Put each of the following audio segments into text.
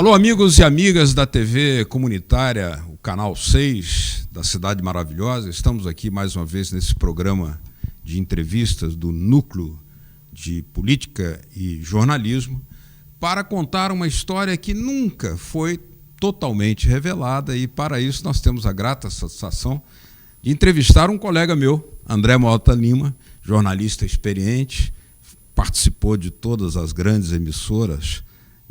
Alô, amigos e amigas da TV comunitária, o Canal 6 da Cidade Maravilhosa. Estamos aqui mais uma vez nesse programa de entrevistas do Núcleo de Política e Jornalismo para contar uma história que nunca foi totalmente revelada, e para isso nós temos a grata satisfação de entrevistar um colega meu, André Mota Lima, jornalista experiente, participou de todas as grandes emissoras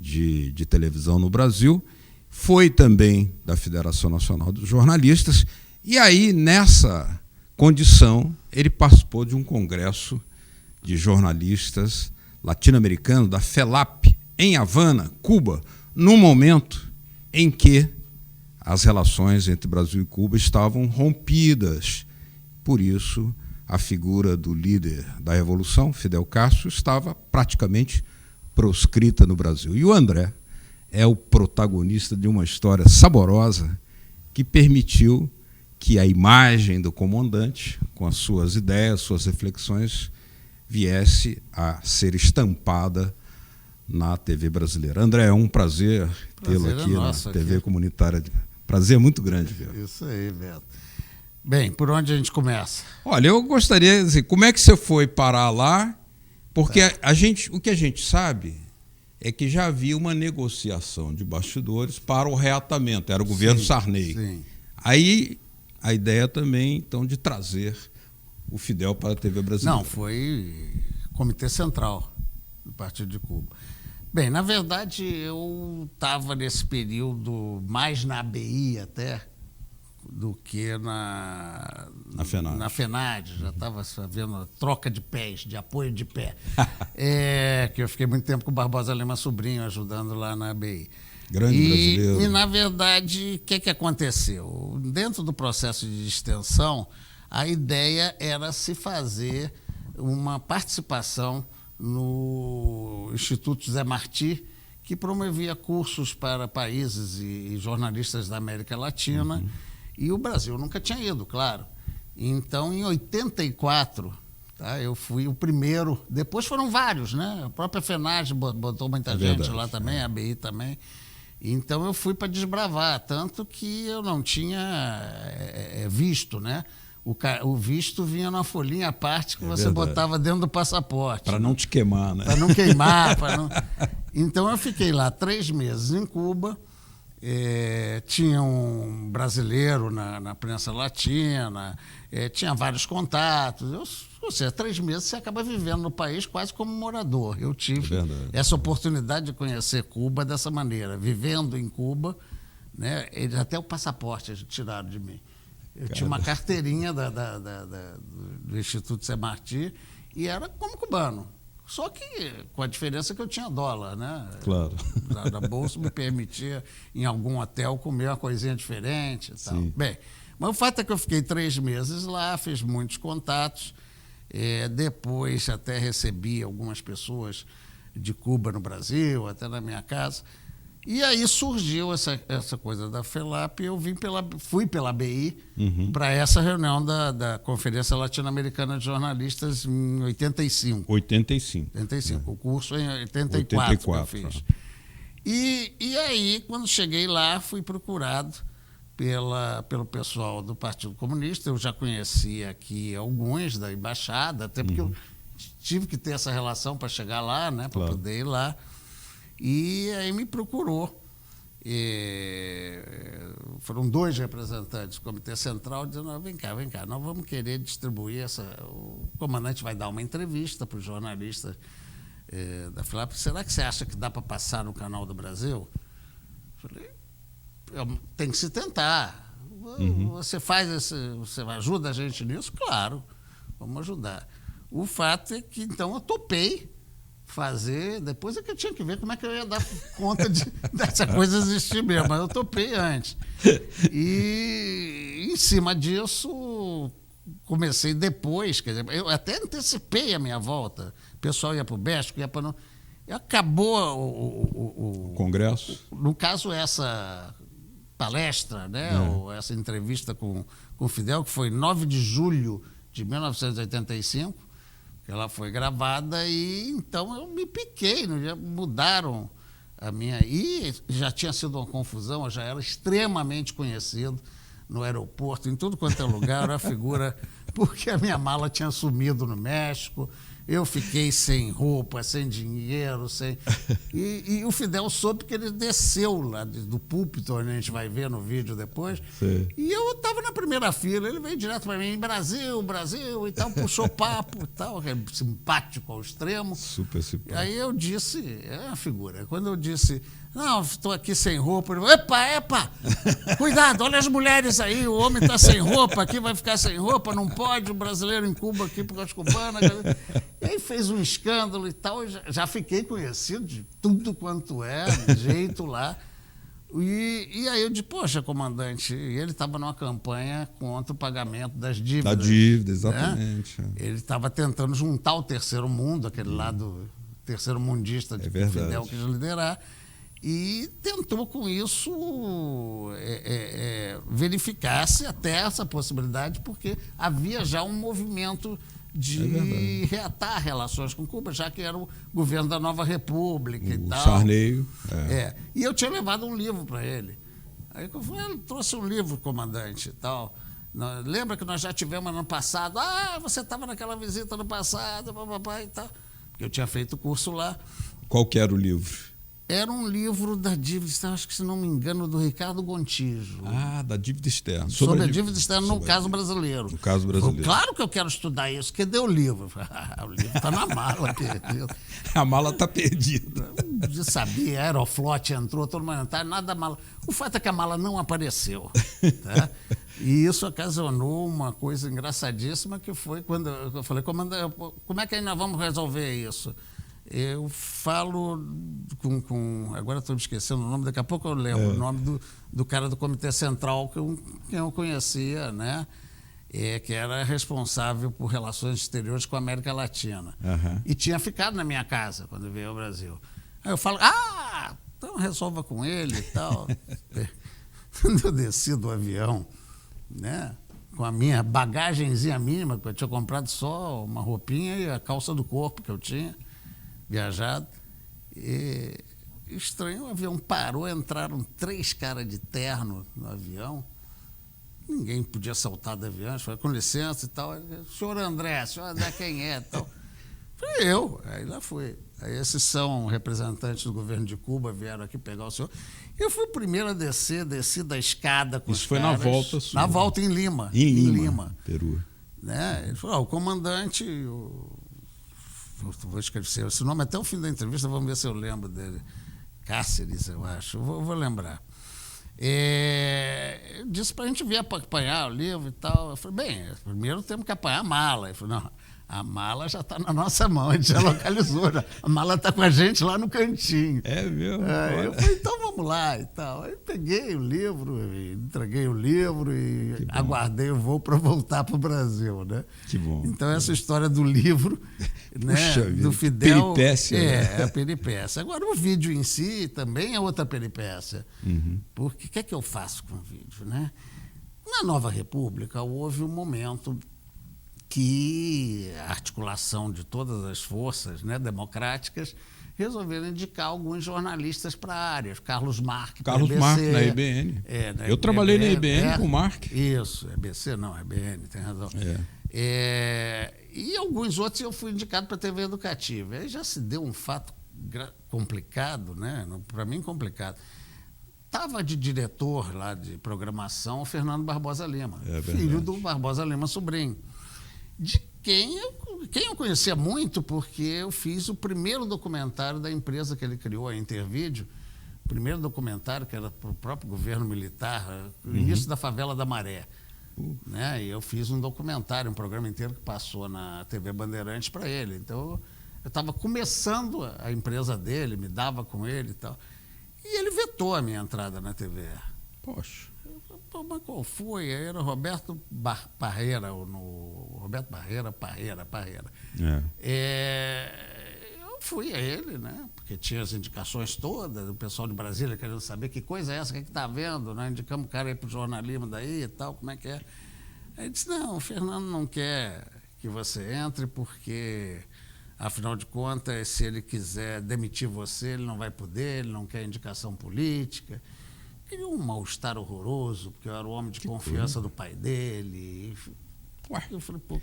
de televisão no Brasil, foi também da Federação Nacional dos Jornalistas, e aí, nessa condição, ele participou de um congresso de jornalistas latino-americanos, da FELAP, em Havana, Cuba, num momento em que as relações entre Brasil e Cuba estavam rompidas. Por isso, a figura do líder da Revolução, Fidel Castro, estava praticamente proscrita no Brasil. E o André é o protagonista de uma história saborosa que permitiu que a imagem do comandante, com as suas ideias, suas reflexões, viesse a ser estampada na TV brasileira. André, é um prazer tê-lo aqui na TV comunitária. Prazer muito grande, viu? Isso aí, Beto. Bem, por onde a gente começa? Olha, eu gostaria de dizer, como é que você foi parar lá? Porque o que a gente sabe é que já havia uma negociação de bastidores para o reatamento, era o governo Sarney. Sim. Aí a ideia também, então, de trazer o Fidel para a TV brasileira. Não, foi Comitê Central do Partido de Cuba. Bem, na verdade, eu estava nesse período mais na ABI até do que na FENAD. Já estava vendo a troca de pés, de apoio de pé. Que eu fiquei muito tempo com o Barbosa Lima Sobrinho ajudando lá na ABI. Grande brasileiro. E, na verdade, o que aconteceu? Dentro do processo de extensão, a ideia era se fazer uma participação no Instituto José Martí, que promovia cursos para países e jornalistas da América Latina. Uhum. E o Brasil nunca tinha ido, claro. Então, em 84, eu fui o primeiro. Depois foram vários, né? A própria FENAD botou muita gente lá também, a ABI também. Então, eu fui para desbravar, tanto que eu não tinha visto, né? O visto vinha numa folhinha à parte que você botava dentro do passaporte. Para não te queimar, né? Para não queimar. Então, eu fiquei lá 3 meses em Cuba. Tinha um brasileiro na prensa latina, tinha vários contatos. Ou seja, 3 meses você acaba vivendo no país quase como morador. Eu tive essa oportunidade de conhecer Cuba dessa maneira, vivendo em Cuba, né? Eles até o passaporte tiraram de mim. Eu tinha uma carteirinha do Instituto José Martí e era como cubano. Só que com a diferença que eu tinha dólar, né? Claro. Da bolsa me permitia, em algum hotel, comer uma coisinha diferente e tal. Sim. Bem, mas o fato é que eu fiquei 3 meses lá, fiz muitos contatos. Depois até recebi algumas pessoas de Cuba no Brasil, até na minha casa. E aí surgiu essa coisa da FELAP e eu fui pela ABI para essa reunião da Conferência Latino-Americana de Jornalistas em 85. 85. O curso em 84 que eu fiz. E aí, quando cheguei lá, fui procurado pelo pessoal do Partido Comunista. Eu já conhecia aqui alguns da embaixada, até porque eu tive que ter essa relação para chegar lá, né, para poder ir lá. E aí me procurou. Foram 2 representantes do Comitê Central dizendo: vem cá, nós vamos querer distribuir o comandante vai dar uma entrevista para os jornalistas da FELAP. Será que você acha que dá para passar no Canal do Brasil? Falei, tem que se tentar. Você você ajuda a gente nisso? Claro, vamos ajudar. O fato é que então eu topei fazer, depois é que eu tinha que ver como é que eu ia dar conta dessa coisa existir mesmo, mas eu topei antes. E em cima disso, comecei depois, quer dizer, eu até antecipei a minha volta. O pessoal ia para o México, ia para... Acabou o congresso. No caso, essa palestra, né, ou essa entrevista com o Fidel, que foi 9 de julho de 1985, ela foi gravada e então eu me piquei, mudaram E já tinha sido uma confusão, eu já era extremamente conhecido no aeroporto, em tudo quanto é lugar, era a figura, porque a minha mala tinha sumido no México, eu fiquei sem roupa, sem dinheiro, E o Fidel soube que ele desceu lá do púlpito, onde a gente vai ver no vídeo depois, Sim. E eu estava na primeira fila, ele veio direto para mim, Brasil, Brasil, e tal, puxou papo e tal, simpático ao extremo. Super simpático. Aí eu disse, é uma figura, quando eu disse, não, estou aqui sem roupa, ele falou, epa, cuidado, olha as mulheres aí, o homem está sem roupa aqui, vai ficar sem roupa, não pode, o brasileiro em Cuba aqui por causa cubana. E aí fez um escândalo e tal, já fiquei conhecido de tudo quanto é, jeito lá. E aí eu disse, poxa, comandante, ele estava numa campanha contra o pagamento das dívidas. Da dívida, exatamente. Né? Ele estava tentando juntar o terceiro mundo, aquele lado terceiro mundista de que o Fidel quis liderar, e tentou com isso verificar-se até essa possibilidade, porque havia já um movimento de reatar relações com Cuba, já que era o governo da Nova República e tal. Sarney. E eu tinha levado um livro para ele. Aí eu falei, ele trouxe um livro, comandante, e tal. Lembra que nós já tivemos ano passado? Você estava naquela visita no passado, papapá, e tal. Porque eu tinha feito o curso lá. Qual que era o livro? Era um livro da dívida externa, acho que, se não me engano, do Ricardo Gontijo. Da dívida externa. Sobre a dívida externa no caso brasileiro. No caso brasileiro. Claro que eu quero estudar isso. Cadê o livro? O livro está na mala, perdido. A mala está perdida. Eu sabia, Aeroflot entrou, todo mundo entrou, nada da mala. O fato é que a mala não apareceu. Tá? E isso ocasionou uma coisa engraçadíssima, que foi quando eu falei, comandante, como é que nós vamos resolver isso? Eu falo agora estou me esquecendo o nome, daqui a pouco eu lembro o nome do cara do Comitê Central que eu conhecia, né? Que era responsável por relações exteriores com a América Latina. E tinha ficado na minha casa quando veio ao Brasil. Aí eu falo, então resolva com ele e tal. Quando eu desci do avião, né? Com a minha bagagenzinha mínima, que eu tinha comprado só uma roupinha e a calça do corpo que eu tinha viajado, e estranho, o avião parou, entraram 3 caras de terno no avião, ninguém podia saltar do avião, falei, com licença e tal, senhor André quem é? Tal. Falei, eu, aí lá fui. Aí esses são representantes do governo de Cuba, vieram aqui pegar o senhor. Eu fui o primeiro a desci da escada com Isso os foi caras, na volta sua. Na volta em Lima. Em Lima, Peru. Né? Ele falou, o comandante... Vou escrever esse nome até o fim da entrevista, vamos ver se eu lembro dele. Cáceres, eu acho. Vou lembrar. Disse para a gente vir apanhar o livro e tal. Eu falei, bem, primeiro temos que apanhar a mala. Ele falou, não, a mala já está na nossa mão, a gente já localizou. A mala está com a gente lá no cantinho. É mesmo? Eu falei, então vamos lá e tal. Aí peguei o livro, entreguei o livro e aguardei o voo para voltar para o Brasil, né? Que bom. Então essa história do livro, né, Puxa vida, do Fidel... peripécia. É a peripécia. Agora o vídeo em si também é outra peripécia. Porque o que é que eu faço com o vídeo, né? Na Nova República houve um momento que a articulação de todas as forças, né, democráticas resolveram indicar alguns jornalistas para a área. Carlos Marque, na IBN. Eu trabalhei na IBN com o Marque. Isso, EBC não, IBN, tem razão. E alguns outros eu fui indicado para a TV Educativa. Aí já se deu um fato complicado, né? Para mim complicado. Estava de diretor lá de programação o Fernando Barbosa Lima, filho do Barbosa Lima sobrinho, de quem eu conhecia muito, porque eu fiz o primeiro documentário da empresa que ele criou, a Intervídeo, o primeiro documentário que era para o próprio governo militar, o início da favela da Maré. Né? E eu fiz um documentário, um programa inteiro que passou na TV Bandeirantes para ele. Então, eu estava começando a empresa dele, me dava com ele e tal. E ele vetou a minha entrada na TV. Poxa. Pô, mas qual foi? Aí era Roberto Parreira. Eu fui a ele, né? Porque tinha as indicações todas, o pessoal de Brasília querendo saber que coisa é essa, o que está vendo, né? Indicamos o cara aí para o jornalismo daí e tal, como é que é? Aí ele disse, não, o Fernando não quer que você entre porque Afinal de contas, se ele quiser demitir você, ele não vai poder, ele não quer indicação política. Criou um mal-estar horroroso, porque eu era o homem de confiança do pai dele. Ué. Eu falei, pô,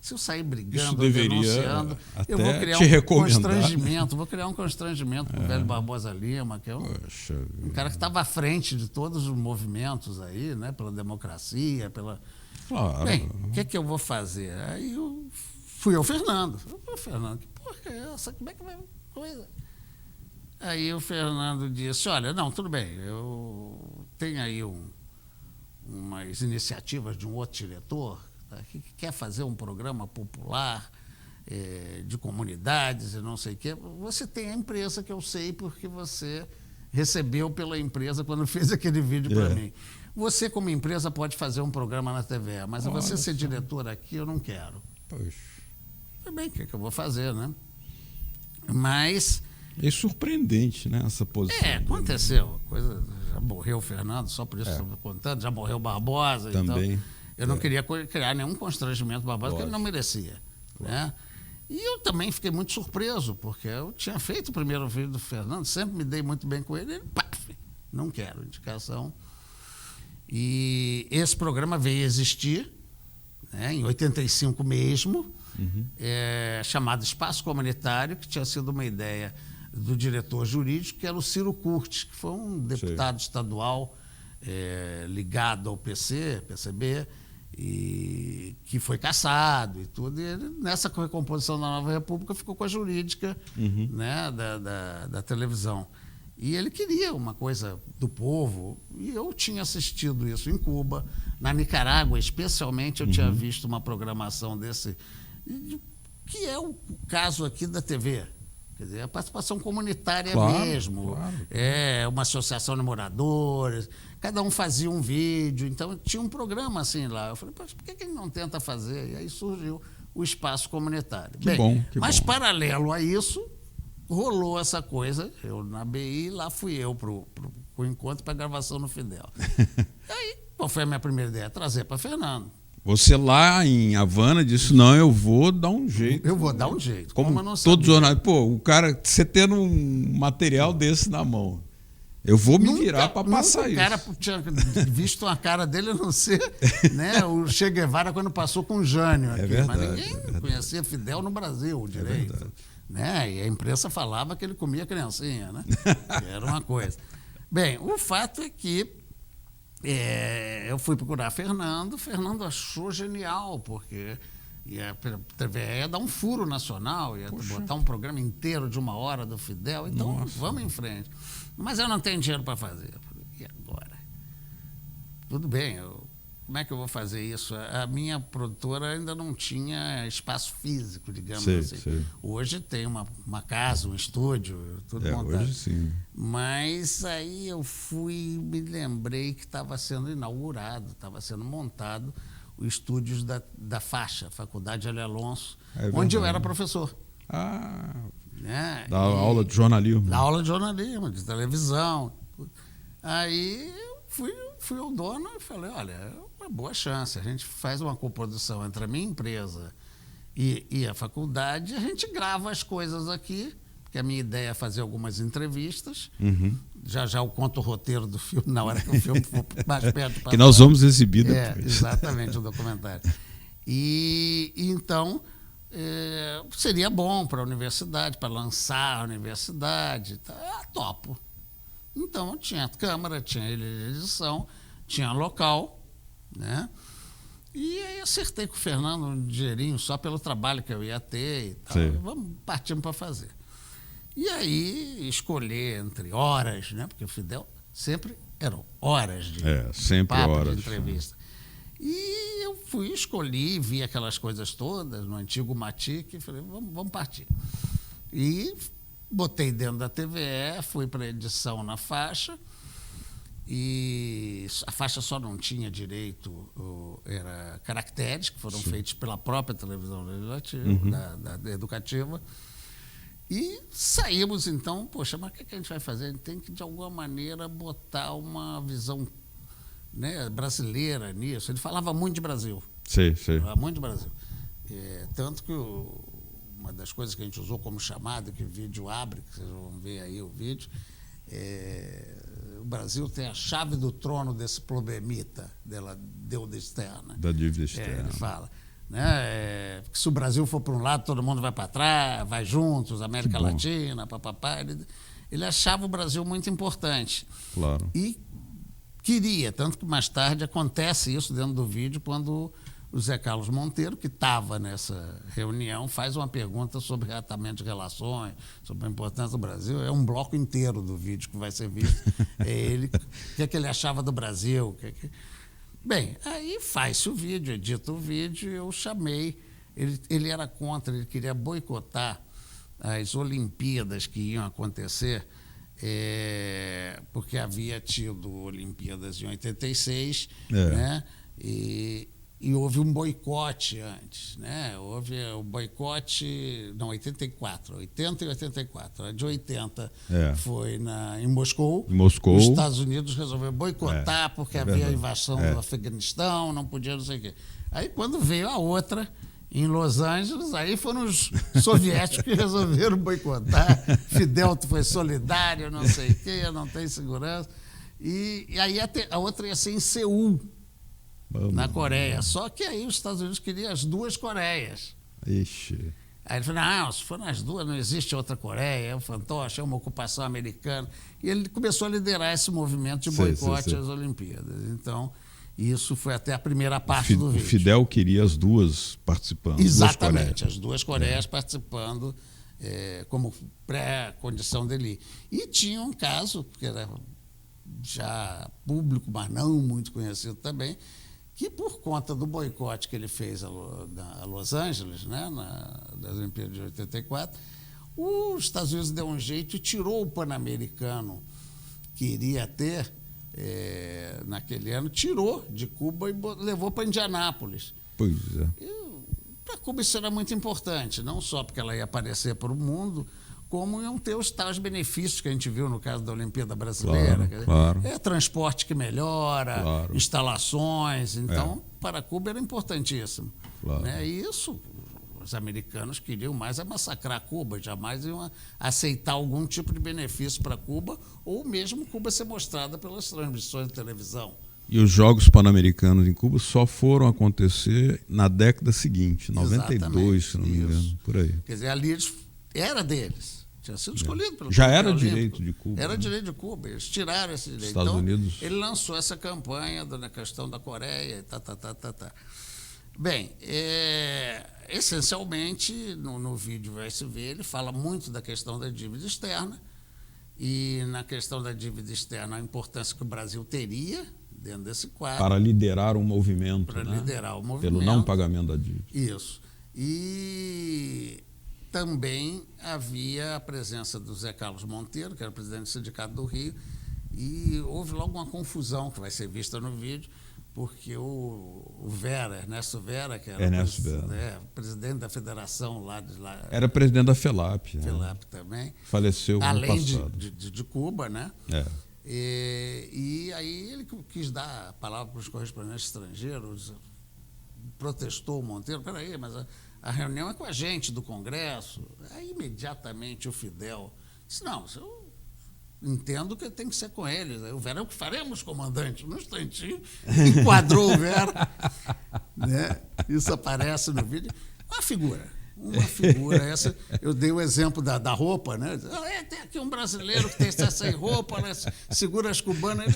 se eu sair brigando, Isso deveria denunciando, até eu vou criar te um recomendar, constrangimento, vou criar um constrangimento com o velho Barbosa Lima, que é um cara que estava à frente de todos os movimentos aí, né, pela democracia, pela... Claro. Bem, o que é que eu vou fazer? Aí eu fui ao Fernando. Fernando, que porra é essa? Como é que vai coisa? Aí o Fernando disse, olha, não, tudo bem, eu tenho aí umas iniciativas de um outro diretor, tá, que quer fazer um programa popular de comunidades e não sei o quê. Você tem a empresa que eu sei porque você recebeu pela empresa quando fez aquele vídeo para mim. Você, como empresa, pode fazer um programa na TV, mas você ser diretor aqui, eu não quero. Poxa. Bem, o que eu vou fazer, né? Mas... É surpreendente, né, essa posição. Aconteceu. Coisa, já morreu o Fernando, só por isso estou contando, já morreu o Barbosa. Também. Então, eu não queria criar nenhum constrangimento do Barbosa, porque ele não merecia. Né? E eu também fiquei muito surpreso, porque eu tinha feito o primeiro vídeo do Fernando, sempre me dei muito bem com ele, ele, paf, não quero indicação. E esse programa veio a existir, né, em 85 mesmo, chamado Espaço Comunitário, que tinha sido uma ideia do diretor jurídico, que era o Ciro Curtis, que foi um deputado estadual ligado ao PCB, e que foi cassado e tudo. E ele, nessa recomposição da Nova República, ficou com a jurídica né, da televisão. E ele queria uma coisa do povo, e eu tinha assistido isso em Cuba, na Nicarágua especialmente, eu tinha visto uma programação desse, que é o caso aqui da TV. Quer dizer, a participação comunitária mesmo. Claro. É uma associação de moradores, cada um fazia um vídeo, então tinha um programa assim lá. Eu falei, por que ele não tenta fazer? E aí surgiu o Espaço Comunitário. Que bom. Mas paralelo a isso, rolou essa coisa, eu na BI, lá fui eu pro encontro para gravação no Fidel. Aí, qual foi a minha primeira ideia? Trazer para Fernando. Você lá em Havana disse, não, eu vou dar um jeito. Eu vou dar um jeito. Como eu não todo jornalista. Pô, o cara, você tendo um material desse na mão, eu vou me virar para passar isso. O cara tinha visto a cara dele, a não ser né, o Che Guevara quando passou com o Jânio aqui. Verdade, mas ninguém conhecia Fidel no Brasil direito. Né? E a imprensa falava que ele comia criancinha, né? Que era uma coisa. Bem, o fato é que eu fui procurar Fernando achou genial, porque a TV ia dar um furo nacional, ia botar um programa inteiro de 1 hora do Fidel, então vamos em frente. Mas eu não tenho dinheiro para fazer. Eu falei, e agora? Tudo bem, como é que eu vou fazer isso? A minha produtora ainda não tinha espaço físico, digamos assim. Sei. Hoje tem uma casa, um estúdio, tudo montado. Hoje sim. Mas aí eu me lembrei que estava sendo inaugurado, estava sendo montado o estúdio da Faixa, Faculdade Ali Alonso, onde eu era professor. Né? Da aula de jornalismo. Da aula de jornalismo, de televisão. Aí eu fui ao dono e falei, olha, é uma boa chance, a gente faz uma coprodução entre a minha empresa e a faculdade, a gente grava as coisas aqui, porque a minha ideia é fazer algumas entrevistas, já eu conto o roteiro do filme, na hora que o filme for mais perto. Que nós vamos exibir depois. Exatamente, o documentário. E então, seria bom para a universidade, para lançar a universidade, topo. Então, tinha câmera, tinha edição, tinha local, né? E aí acertei com o Fernando um dinheirinho só pelo trabalho que eu ia ter e tal. Vamos partir para fazer. E aí, escolher entre horas, né? Porque o Fidel sempre eram horas de papo, de entrevista. E eu escolhi, vi aquelas coisas todas no antigo Matic e falei, vamos partir. E botei dentro da TVE, fui para a edição na Faixa, e a Faixa só não tinha direito, era caracteres que foram feitos pela própria televisão legislativa, da educativa, e saímos então, poxa, mas o que a gente vai fazer? A gente tem que, de alguma maneira, botar uma visão, né, brasileira nisso. Ele falava muito de Brasil. Sei. Falava muito de Brasil. Tanto que uma das coisas que a gente usou como chamada, que o vídeo abre, que vocês vão ver aí o vídeo, o Brasil tem a chave do trono desse problemita dela deuda externa. Da dívida externa. Ele fala. Né? Que se o Brasil for para um lado, todo mundo vai para trás, vai juntos, América Latina, papapá. Ele achava o Brasil muito importante. Claro. E queria, tanto que mais tarde acontece isso dentro do vídeo, quando o Zé Carlos Monteiro, que estava nessa reunião, faz uma pergunta sobre reatamento de relações, sobre a importância do Brasil. É um bloco inteiro do vídeo que vai ser visto. Ele, o que ele achava do Brasil. Bem, aí faz-se o vídeo, edita o vídeo, eu chamei. Ele era contra, ele queria boicotar as Olimpíadas que iam acontecer, porque havia tido Olimpíadas em 86, né? E houve um boicote antes, né? Houve o boicote, não, 84, 80 e 84. A de 80 foi em Moscou. Os Estados Unidos resolveram boicotar porque havia a invasão do Afeganistão, não podia, não sei o quê. Aí, quando veio a outra, em Los Angeles, aí foram os soviéticos que resolveram boicotar. Fidel foi solidário, não sei o quê, não tem segurança. E aí a outra ia ser em Seul, na Coreia. Só que aí os Estados Unidos queriam as duas Coreias. Ixi. Aí ele falou, não, se for nas duas, não existe outra Coreia, é um fantoche, é uma ocupação americana. E ele começou a liderar esse movimento de boicote às Olimpíadas. Então, isso foi até a primeira parte do vídeo. O Fidel queria as duas participando. Exatamente, as duas Coreias participando como pré-condição dele. E tinha um caso, que era já público, mas não muito conhecido também, que por conta do boicote que ele fez a Los Angeles, né, das Olimpíadas de 84, os Estados Unidos deu um jeito e tirou o Pan-Americano que iria ter naquele ano, tirou de Cuba e levou para Indianápolis. Pois é. Para Cuba isso era muito importante, não só porque ela ia aparecer para o mundo, como iam ter os tais benefícios que a gente viu no caso da Olimpíada Brasileira. Claro. Transporte que melhora, instalações. Então, para Cuba era importantíssimo. Claro. Né? E isso, os americanos queriam mais massacrar Cuba, jamais iam aceitar algum tipo de benefício para Cuba, ou mesmo Cuba ser mostrada pelas transmissões de televisão. E os Jogos Pan-Americanos em Cuba só foram acontecer na década seguinte, 92, se não me engano, por aí. Quer dizer, ali era deles. Tinha sido escolhido pelo Já era direito de Cuba. Era direito de Cuba. Eles tiraram esse direito. Estados Unidos. Ele lançou essa campanha na questão da Coreia. Bem, essencialmente, no vídeo vai se ver, ele fala muito da questão da dívida externa. E na questão da dívida externa, a importância que o Brasil teria dentro desse quadro. Para liderar um movimento. Para liderar o movimento. Pelo não pagamento da dívida. Isso. E também havia a presença do Zé Carlos Monteiro, que era presidente do Sindicato do Rio, e houve logo uma confusão que vai ser vista no vídeo, porque o Ernesto Vera, que era presidente da federação lá de lá. Era presidente da FELAP. FELAP também. Faleceu ano passado. Além de Cuba, né? E aí ele quis dar a palavra para os correspondentes estrangeiros, protestou o Monteiro, peraí, mas a reunião é com a gente do Congresso. Aí imediatamente o Fidel disse, não, eu entendo que tem que ser com eles. Aí o Vera, é o que faremos, comandante? Num instantinho, enquadrou o Vera. Né? Isso aparece no vídeo. Uma figura. Essa, eu dei o exemplo da roupa, né? Tem aqui um brasileiro que tem essa roupa, né? Segura as cubanas.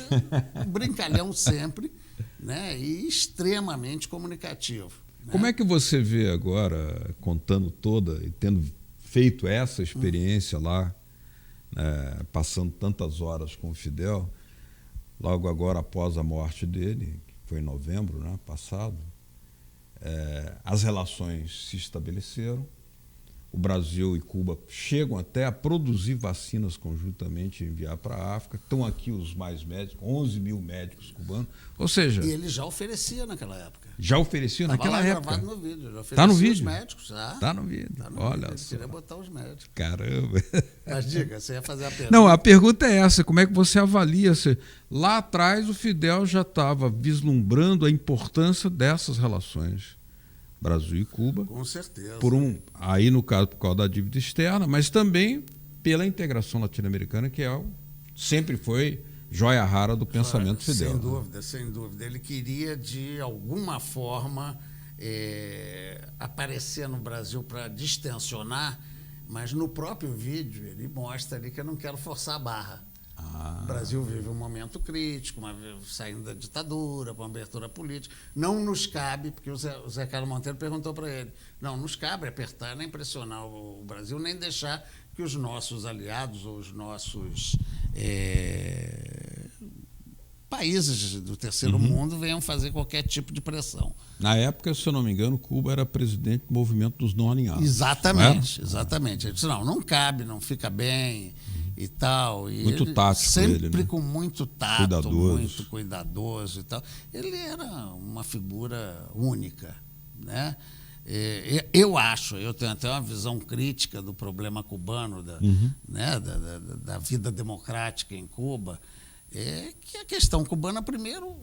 Um brincalhão sempre, né? E extremamente comunicativo. Né? Como é que você vê agora, contando toda e tendo feito essa experiência lá, passando tantas horas com o Fidel, logo agora após a morte dele, que foi em novembro, né, passado, as relações se estabeleceram, o Brasil e Cuba chegam até a produzir vacinas conjuntamente e enviar para a África, estão aqui os mais médicos, 11 mil médicos cubanos, ou seja... E ele já oferecia naquela época. Já oferecia naquela época? Gravado no vídeo. Está no vídeo? Os médicos, já. Está no vídeo. Olha só. Queria botar os médicos. Caramba. Mas diga, você ia fazer a pergunta. Não, a pergunta é essa, como é que você avalia? Lá atrás o Fidel já estava vislumbrando a importância dessas relações. Brasil e Cuba. Com certeza. Aí, no caso, por causa da dívida externa, mas também pela integração latino-americana, que sempre foi joia rara do pensamento Fidel. Sem dúvida, sem dúvida. Ele queria, de alguma forma, aparecer no Brasil para distensionar, mas no próprio vídeo ele mostra ali que eu não quero forçar a barra. O Brasil vive um momento crítico, saindo da ditadura, com uma abertura política. Não nos cabe, porque o Zé Carlos Monteiro perguntou para ele, não nos cabe apertar, nem pressionar o Brasil, nem deixar que os nossos aliados ou os nossos países do terceiro mundo venham fazer qualquer tipo de pressão. Na época, se eu não me engano, Cuba era presidente do movimento dos não alinhados. Exatamente, exatamente. Ele disse, não cabe, não fica bem e tal. E muito tático sempre ele, né? Com muito tato, muito cuidadoso e tal. Ele era uma figura única, né? Eu tenho até uma visão crítica do problema cubano, da vida democrática em Cuba, que a questão cubana, primeiro,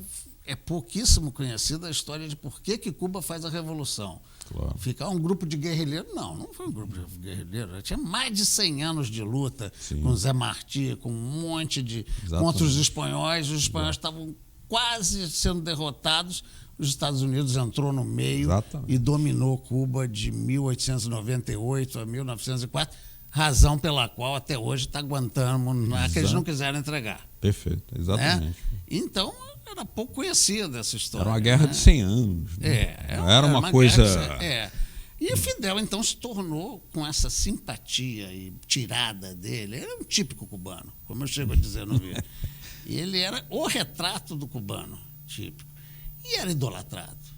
é pouquíssimo conhecida a história de por que Cuba faz a revolução. Claro. Ficar um grupo de guerrilheiros, não foi um grupo de guerrilheiros, já tinha mais de 100 anos de luta. Sim. Com Zé Martí, com um monte de... Exatamente. Contra os espanhóis estavam quase sendo derrotados, os Estados Unidos entrou no meio. Exatamente. E dominou Cuba de 1898 a 1904, razão pela qual até hoje está aguentando, que eles não quiseram entregar. Perfeito, exatamente. Então, era pouco conhecida essa história. Era uma guerra de 100 anos. Né? Era uma coisa... E o Fidel, então, se tornou, com essa simpatia e tirada dele, ele era um típico cubano, como eu chego a dizer no vídeo. E ele era o retrato do cubano típico. E era idolatrado.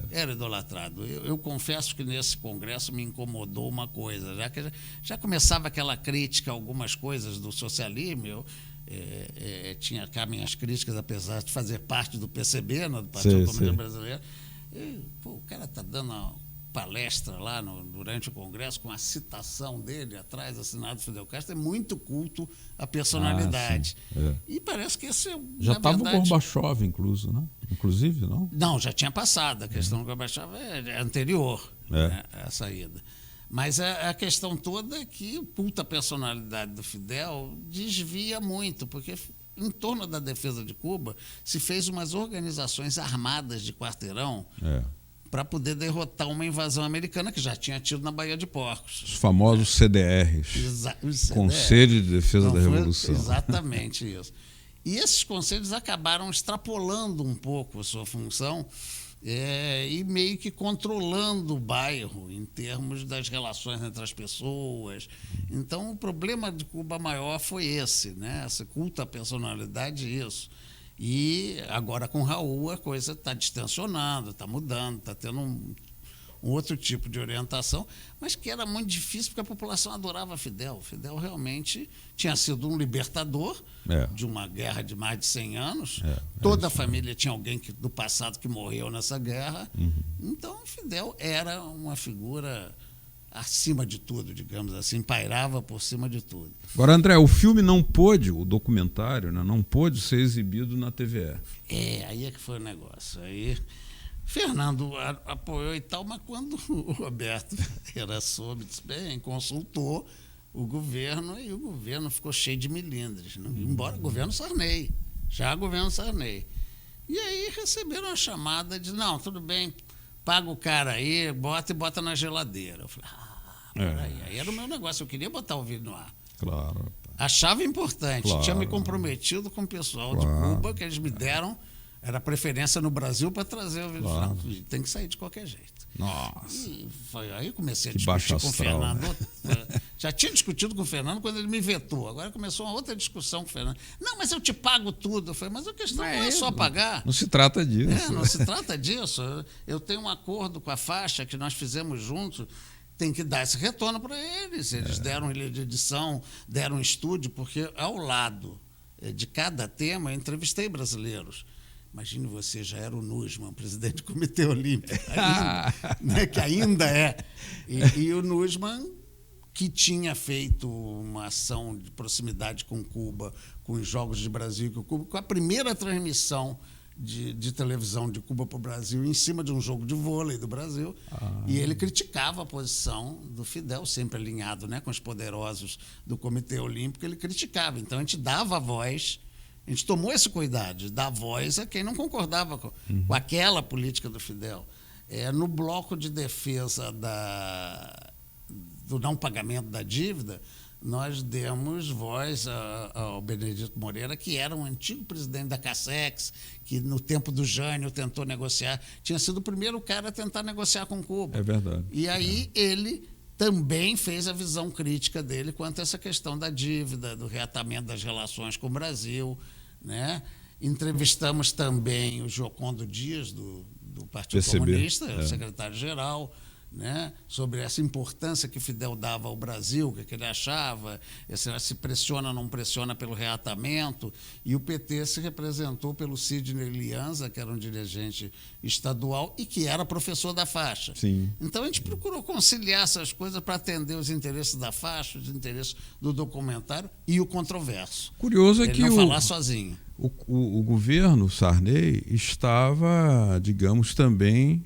Era idolatrado. Eu confesso que nesse congresso me incomodou uma coisa, já que já começava aquela crítica a algumas coisas do socialismo. Eu tinha cá minhas críticas, apesar de fazer parte do PCB, do Partido Comunista Brasileiro. O cara está dando uma palestra lá durante o congresso com a citação dele atrás, assinado Fidel Castro, é muito culto à personalidade. E parece que esse já estava o Gorbachev inclusive, não? Não, já tinha passado. A questão do Gorbachev é anterior à saída. Mas a questão toda é que o culto à personalidade do Fidel desvia muito, porque em torno da defesa de Cuba se fez umas organizações armadas de quarteirão para poder derrotar uma invasão americana que já tinha tido na Baía de Porcos. Os famosos CDRs, Conselho de Defesa da Revolução. Exatamente isso. E esses conselhos acabaram extrapolando um pouco a sua função e meio que controlando o bairro em termos das relações entre as pessoas. Então, o problema de Cuba maior foi esse, né? Esse culto à personalidade, isso. E agora com Raul a coisa está distensionando, está mudando, está tendo um outro tipo de orientação, mas que era muito difícil porque a população adorava Fidel. Fidel realmente tinha sido um libertador de uma guerra de mais de 100 anos. Toda a família tinha alguém do passado que morreu nessa guerra. Então, Fidel era uma figura acima de tudo, digamos assim, pairava por cima de tudo. Agora, André, o filme não pôde, o documentário, não pôde ser exibido na TVE. Aí é que foi o negócio. Aí Fernando apoiou e tal, mas quando o Roberto soube, disse, bem, consultou o governo e o governo ficou cheio de milindres, embora governo Sarney, E aí receberam a chamada de, não, tudo bem, paga o cara aí, bota na geladeira. Eu falei, peraí. Aí era o meu negócio, eu queria botar o vídeo no ar. Claro. Achava importante, tinha me comprometido com o pessoal de Cuba, que eles me deram, era preferência no Brasil para trazer o vídeo. Claro. Tem que sair de qualquer jeito. Nossa. Aí eu comecei a discutir com o Fernando. Né? Já tinha discutido com o Fernando quando ele me vetou. Agora começou uma outra discussão com o Fernando. Não, mas eu te pago tudo. Eu falei, mas a questão não é só pagar. Não se trata disso. Não se trata disso. Eu tenho um acordo com a faixa que nós fizemos juntos. Tem que dar esse retorno para eles. Eles deram ilha de edição, deram estúdio, porque ao lado de cada tema eu entrevistei brasileiros. Imagine você, já era o Nussmann, presidente do Comitê Olímpico, né, que ainda é. E o Nussmann, que tinha feito uma ação de proximidade com Cuba, com os Jogos de Brasil e com Cuba, com a primeira transmissão de televisão de Cuba para o Brasil em cima de um jogo de vôlei do Brasil. E ele criticava a posição do Fidel, sempre alinhado, né, com os poderosos do Comitê Olímpico, ele criticava. Então, a gente dava voz, a gente tomou esse cuidado de dar voz a quem não concordava com aquela política do Fidel. No bloco de defesa do não pagamento da dívida, nós demos voz ao Benedito Moreira, que era um antigo presidente da Cassex, que no tempo do Jânio tentou negociar, tinha sido o primeiro cara a tentar negociar com Cuba. É verdade. E aí ele também fez a visão crítica dele quanto a essa questão da dívida, do reatamento das relações com o Brasil, né? Entrevistamos também o Giocondo Dias, do Partido Comunista, secretário-geral, né, sobre essa importância que Fidel dava ao Brasil, o que ele achava, se pressiona ou não pressiona pelo reatamento, e o PT se representou pelo Sidney Lianza, que era um dirigente estadual e que era professor da faixa. Sim. Então a gente procurou conciliar essas coisas para atender os interesses da faixa, os interesses do documentário e o controverso. Curioso é ele que não falar sozinho. O governo Sarney estava, digamos, também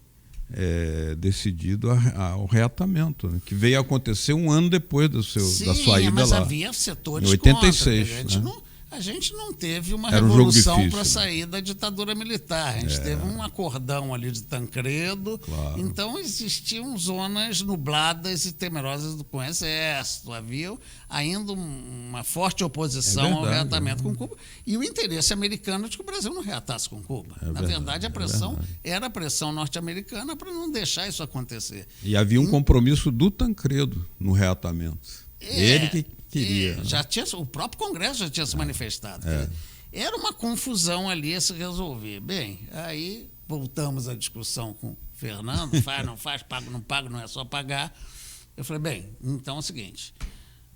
decidido ao reatamento, né, que veio a acontecer um ano depois da sua ida mas lá. Havia setores em 86. Contra, a gente não teve uma Era revolução para sair da ditadura militar. A gente teve um acordão ali de Tancredo. Claro. Então existiam zonas nubladas e temerosas com o Exército. Havia ainda uma forte oposição ao reatamento com Cuba. E o interesse americano de que o Brasil não reatasse com Cuba. Na verdade, a pressão era a pressão norte-americana para não deixar isso acontecer. E havia um compromisso do Tancredo no reatamento. Ele que queria. O próprio Congresso já tinha se manifestado. Era uma confusão ali a se resolver. Bem, aí voltamos à discussão com o Fernando, faz, não faz, pago, não pago, não é só pagar. Eu falei, bem, então é o seguinte,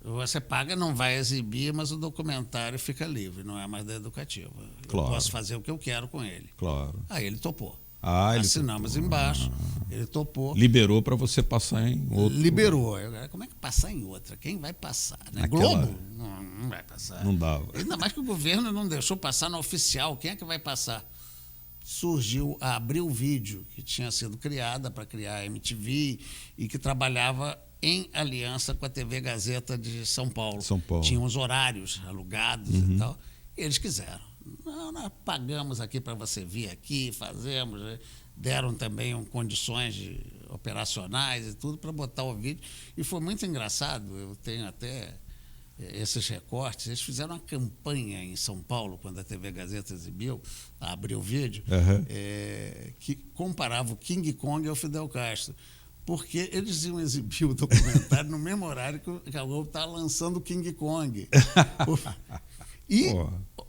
você paga, não vai exibir, mas o documentário fica livre, não é mais da Educativa. Claro. Eu posso fazer o que eu quero com ele. Claro. Aí ele topou. Assinamos embaixo, ele topou. Liberou para você passar em outro. Liberou. Como é que passar em outra? Quem vai passar? Né? Globo? Não vai passar. Não dava. Ainda mais que o governo não deixou passar na oficial. Quem é que vai passar? Surgiu a Abril Vídeo, que tinha sido criada para criar a MTV e que trabalhava em aliança com a TV Gazeta de São Paulo. Tinha uns horários alugados e tal. E eles quiseram. Não, nós pagamos aqui para você vir aqui, fazemos. Deram também condições operacionais e tudo para botar o vídeo. E foi muito engraçado, eu tenho até esses recortes. Eles fizeram uma campanha em São Paulo, quando a TV Gazeta exibiu, abriu o vídeo, que comparava o King Kong ao Fidel Castro. Porque eles iam exibir o documentário no mesmo horário que a Globo estava lançando o King Kong. E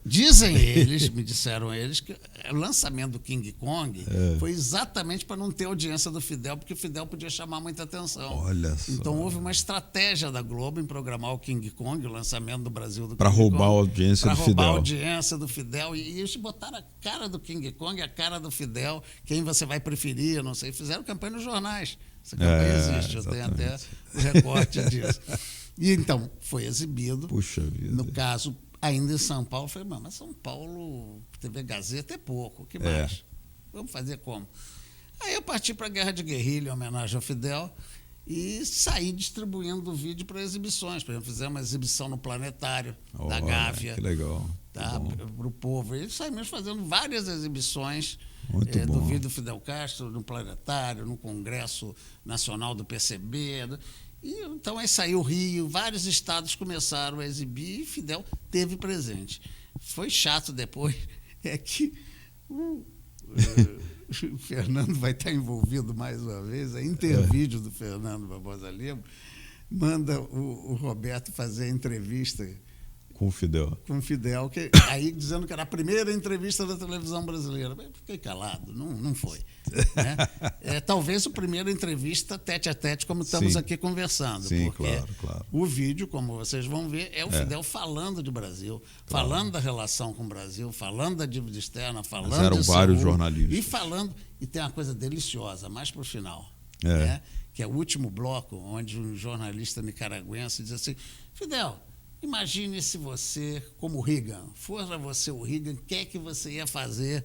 dizem eles, me disseram eles, que o lançamento do King Kong foi exatamente para não ter audiência do Fidel, porque o Fidel podia chamar muita atenção. Olha só. Então houve uma estratégia da Globo em programar o King Kong, o lançamento do Brasil do Para roubar a audiência do Fidel. Para roubar a audiência do Fidel. E eles botaram a cara do King Kong, a cara do Fidel, quem você vai preferir, não sei. Fizeram campanha nos jornais. Essa campanha existe, eu tenho até o recorte disso. E então, foi exibido. Puxa vida. No caso, ainda em São Paulo, eu falei, mas São Paulo, TV Gazeta é pouco, o que mais? Vamos fazer como? Aí eu parti para a Guerra de Guerrilha, em homenagem ao Fidel, e saí distribuindo o vídeo para exibições. Por exemplo, fizemos uma exibição no Planetário, da Gávea. Que legal. Para o povo. E saímos fazendo várias exibições do vídeo do Fidel Castro, no Planetário, no Congresso Nacional do PCB. E, então aí saiu o Rio, vários estados começaram a exibir e Fidel teve presente. Foi chato depois, é que o Fernando vai estar envolvido mais uma vez, a Intervídeo do Fernando Barbosa Lima manda o Roberto fazer a entrevista com o Fidel. Com o Fidel, aí dizendo que era a primeira entrevista da televisão brasileira. Eu fiquei calado, não foi. Né? Talvez a primeira entrevista tete a tete, como estamos aqui conversando. Sim, porque claro. O vídeo, como vocês vão ver, é o Fidel falando de Brasil, falando da relação com o Brasil, falando da dívida externa, falando Mas eram vários jornalistas. E falando, e tem uma coisa deliciosa, mais para o final, né? Que é o último bloco, onde um jornalista nicaragüense diz assim, Fidel, imagine se você, como Reagan, fosse você o Reagan, o que é que você ia fazer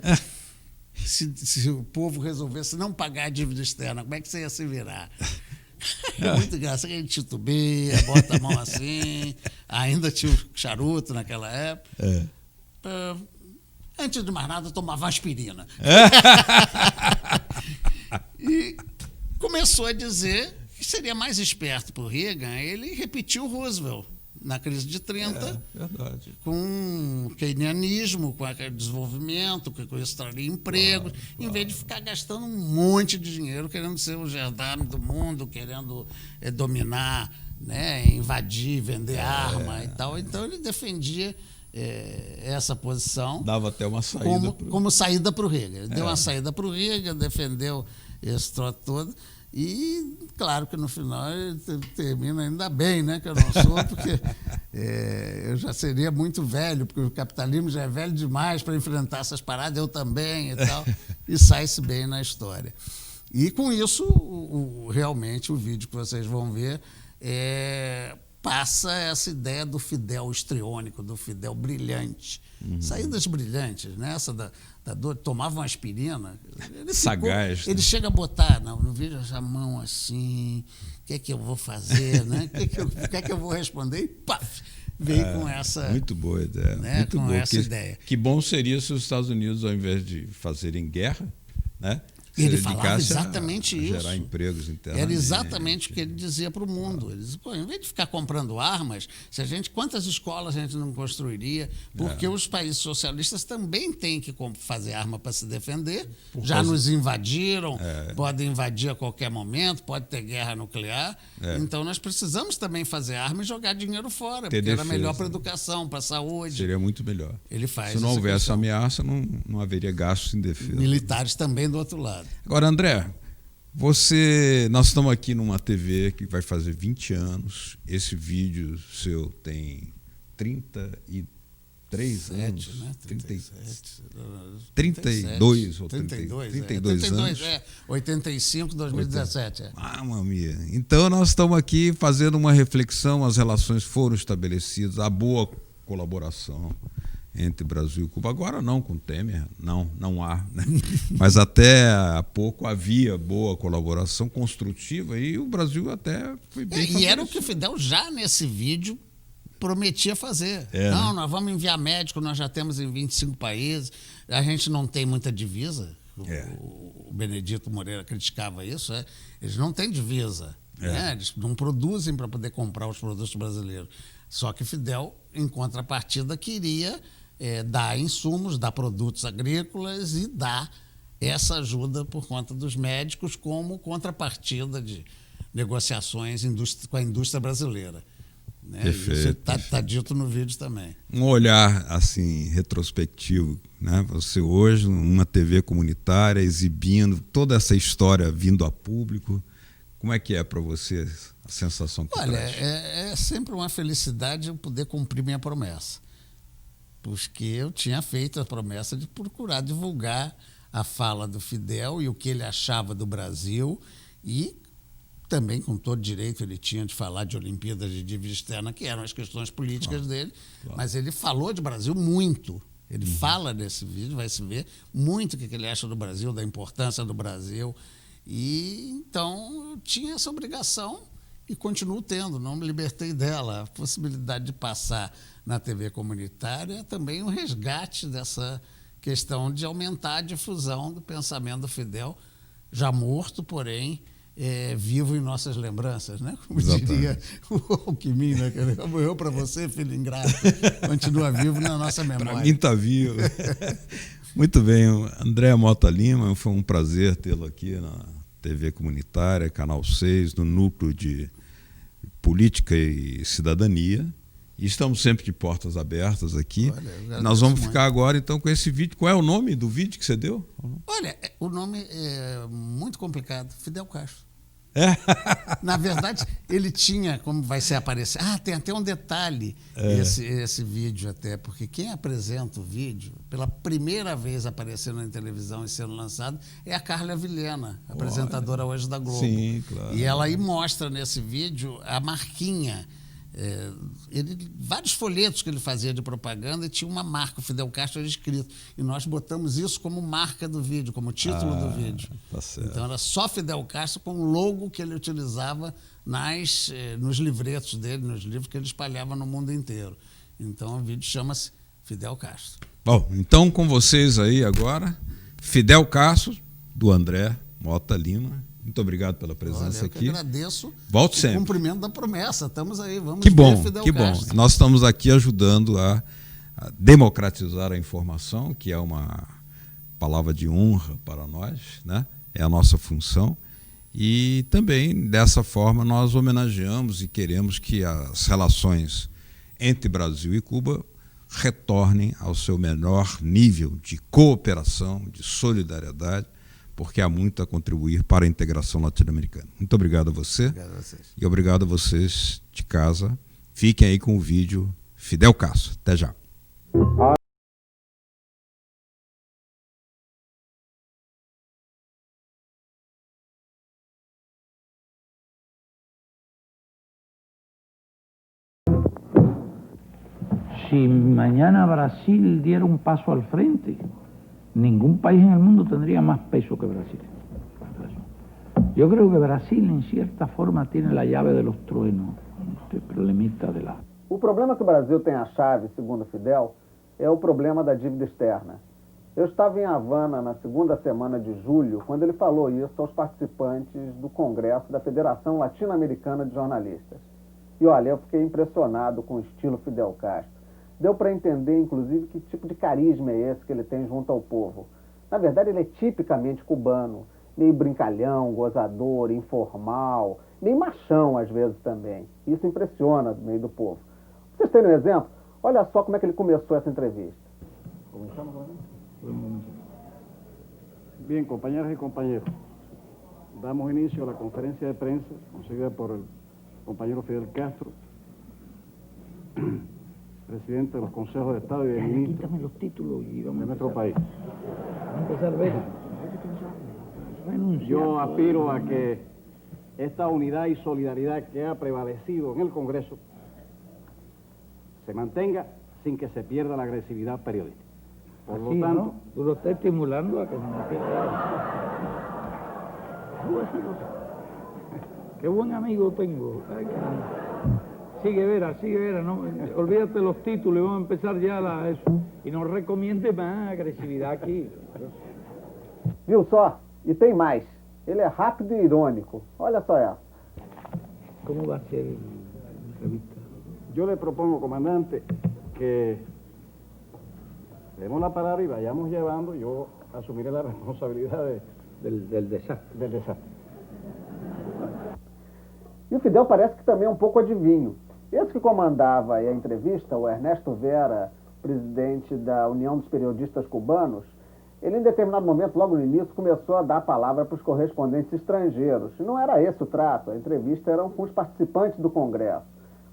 se o povo resolvesse não pagar a dívida externa, como é que você ia se virar? É muito engraçado, a gente titubeia, bota a mão assim, ainda tinha o charuto naquela época. Antes de mais nada, eu tomava aspirina. E começou a dizer que seria mais esperto para o Reagan ele repetiu o Roosevelt na crise de 30, verdade. Com o keynesianismo, com aquele desenvolvimento, com isso traria emprego, em vez de ficar gastando um monte de dinheiro querendo ser o gendarme do mundo, querendo dominar, né, invadir, vender arma e tal. Então ele defendia essa posição. Dava até uma saída. Como saída para o Reagan. Ele deu uma saída para o Reagan, defendeu esse troço todo. E, claro que no final ele termina ainda bem, né, que eu não sou, porque eu já seria muito velho, porque o capitalismo já é velho demais para enfrentar essas paradas, eu também e tal, e sai-se bem na história. E com isso, realmente, o vídeo que vocês vão ver passa essa ideia do Fidel histriônico, do Fidel brilhante. Saídas brilhantes, né? Essa da dor, tomava uma aspirina. Sagaz. Ele chega a botar no vídeo a mão assim, o que é que eu vou fazer, né? O que é que eu vou responder? E paf! Veio com essa... Muito boa ideia. Né? Muito com boa. essa ideia. Que bom seria se os Estados Unidos, ao invés de fazerem guerra, né? Ele falava exatamente isso. Gerar empregos internamente. Era exatamente o que ele dizia para o mundo. Ele dizia, em vez de ficar comprando armas, quantas escolas a gente não construiria? Porque os países socialistas também têm que fazer arma para se defender. Já nos invadiram, podem invadir a qualquer momento, pode ter guerra nuclear. Então nós precisamos também fazer arma e jogar dinheiro fora, porque era melhor para a educação, para a saúde. Seria muito melhor. Ele faz. Se não houvesse ameaça, não haveria gastos em defesa. Militares também do outro lado. Agora, André, nós estamos aqui numa TV que vai fazer 20 anos. Esse vídeo seu tem 33 anos. Né? 32 ou 32 anos. 85, 2017. Mamia. Então, nós estamos aqui fazendo uma reflexão, as relações foram estabelecidas, a boa colaboração entre Brasil e Cuba. Agora não, com Temer, não há. Né? Mas até há pouco havia boa colaboração construtiva e o Brasil até foi bem E era o que o Fidel já nesse vídeo prometia fazer. Não, nós vamos enviar médico, nós já temos em 25 países, a gente não tem muita divisa. O Benedito Moreira criticava isso. Eles não têm divisa. Né? Eles não produzem para poder comprar os produtos brasileiros. Só que Fidel, em contrapartida, queria dar insumos, dar produtos agrícolas e dar essa ajuda por conta dos médicos como contrapartida de negociações com a indústria brasileira. Né? Perfeito. Isso está dito no vídeo também. Um olhar assim retrospectivo, né? Você hoje, numa TV comunitária, exibindo toda essa história vindo a público, como é que é para você a sensação que Olha, traz? é sempre uma felicidade eu poder cumprir minha promessa. Porque eu tinha feito a promessa de procurar divulgar a fala do Fidel e o que ele achava do Brasil e também, com todo direito, ele tinha de falar de Olimpíadas de dívida externa, que eram as questões políticas dele, mas ele falou de Brasil muito. Ele fala nesse vídeo, vai se ver muito o que ele acha do Brasil, da importância do Brasil. E então eu tinha essa obrigação e continuo tendo, não me libertei dela. A possibilidade de passar na TV comunitária é também um resgate dessa questão de aumentar a difusão do pensamento do Fidel, já morto, porém vivo em nossas lembranças, né? Como diria o Alckmin, né? Que morreu para você, filho ingrato, continua vivo na nossa memória. Para mim está vivo. Muito bem, André Mota Lima, foi um prazer tê-lo aqui na TV comunitária, Canal 6, no Núcleo de Política e Cidadania. E estamos sempre de portas abertas aqui. Olha, nós vamos ficar agora, então, com esse vídeo. Qual é o nome do vídeo que você deu? Olha, o nome é muito complicado. Fidel Castro. Na verdade, ele tinha, como vai ser aparecer... tem até um detalhe esse vídeo até, porque quem apresenta o vídeo, pela primeira vez aparecendo na televisão e sendo lançado, é a Carla Vilhena, apresentadora hoje da Globo. Sim, claro. E ela aí mostra nesse vídeo a marquinha Vários folhetos que ele fazia de propaganda e tinha uma marca, o Fidel Castro era escrito. E nós botamos isso como marca do vídeo, como título do vídeo. Tá certo. Então era só Fidel Castro com o logo que ele utilizava nos livretos dele, nos livros que ele espalhava no mundo inteiro. Então o vídeo chama-se Fidel Castro. Bom, então com vocês aí agora, Fidel Castro, do André Mota Lima. Muito obrigado pela presença aqui. Eu agradeço. Volte sempre. Cumprimento da promessa. Estamos aí, vamos ver Fidel que Castro. Bom. Nós estamos aqui ajudando a democratizar a informação, que é uma palavra de honra para nós, né? É a nossa função. E também, dessa forma, nós homenageamos e queremos que as relações entre Brasil e Cuba retornem ao seu melhor nível de cooperação, de solidariedade, porque há muito a contribuir para a integração latino-americana. Muito obrigado a você. Obrigado a vocês. E obrigado a vocês de casa. Fiquem aí com o vídeo Fidel Castro. Até já. Si mañana Brasil diera un paso al frente, ningún país en el mundo tendría más peso que Brasil. Yo creo que Brasil, en cierta forma, tiene la llave de los truenos, este problemita de la... O problema que o Brasil tem a chave, segundo Fidel, é o problema da dívida externa. Eu estava em Havana na segunda semana de julho, quando ele falou isso aos participantes do Congresso da Federação Latino-Americana de Jornalistas. E olha, eu fiquei impressionado com o estilo Fidel Castro. Deu para entender, inclusive, que tipo de carisma é esse que ele tem junto ao povo. Na verdade, ele é tipicamente cubano, meio brincalhão, gozador, informal, meio machão às vezes também. Isso impressiona no meio do povo. Pra vocês terem um exemplo, olha só como é que ele começou essa entrevista. ¿Comenzamos con él? Bien, compañeras y compañeros, damos inicio a la conferencia de prensa concebida por el compañero Fidel Castro, presidente de los consejos de Estado y de ministros Quítame los títulos y vamos de nuestro país. Vamos a empezar a ver. Yo aspiro a que esta unidad y solidaridad que ha prevalecido en el Congreso se mantenga sin que se pierda la agresividad periodística. Por lo Así, tanto, ¿no? Tú lo estás estimulando a que no pierda. Qué buen amigo tengo. Ay, sigue Vera, no, olvídate los títulos y vamos a empezar ya eso. Y no recomiende más agresividad aquí. Viu só? E tem mais. Ele é rápido e irônico. Olha só essa. ¿Cómo va a ser la entrevista? yo le propongo, comandante, que demos la palabra y vayamos llevando, yo asumiré la responsabilidad Del desastre. del desastre. E o Fidel parece que também é um pouco adivinho. Esse que comandava aí a entrevista, o Ernesto Vera, presidente da União dos Periodistas Cubanos, ele em determinado momento, logo no início, começou a dar a palavra para os correspondentes estrangeiros. E não era esse o trato, a entrevista era com os participantes do Congresso.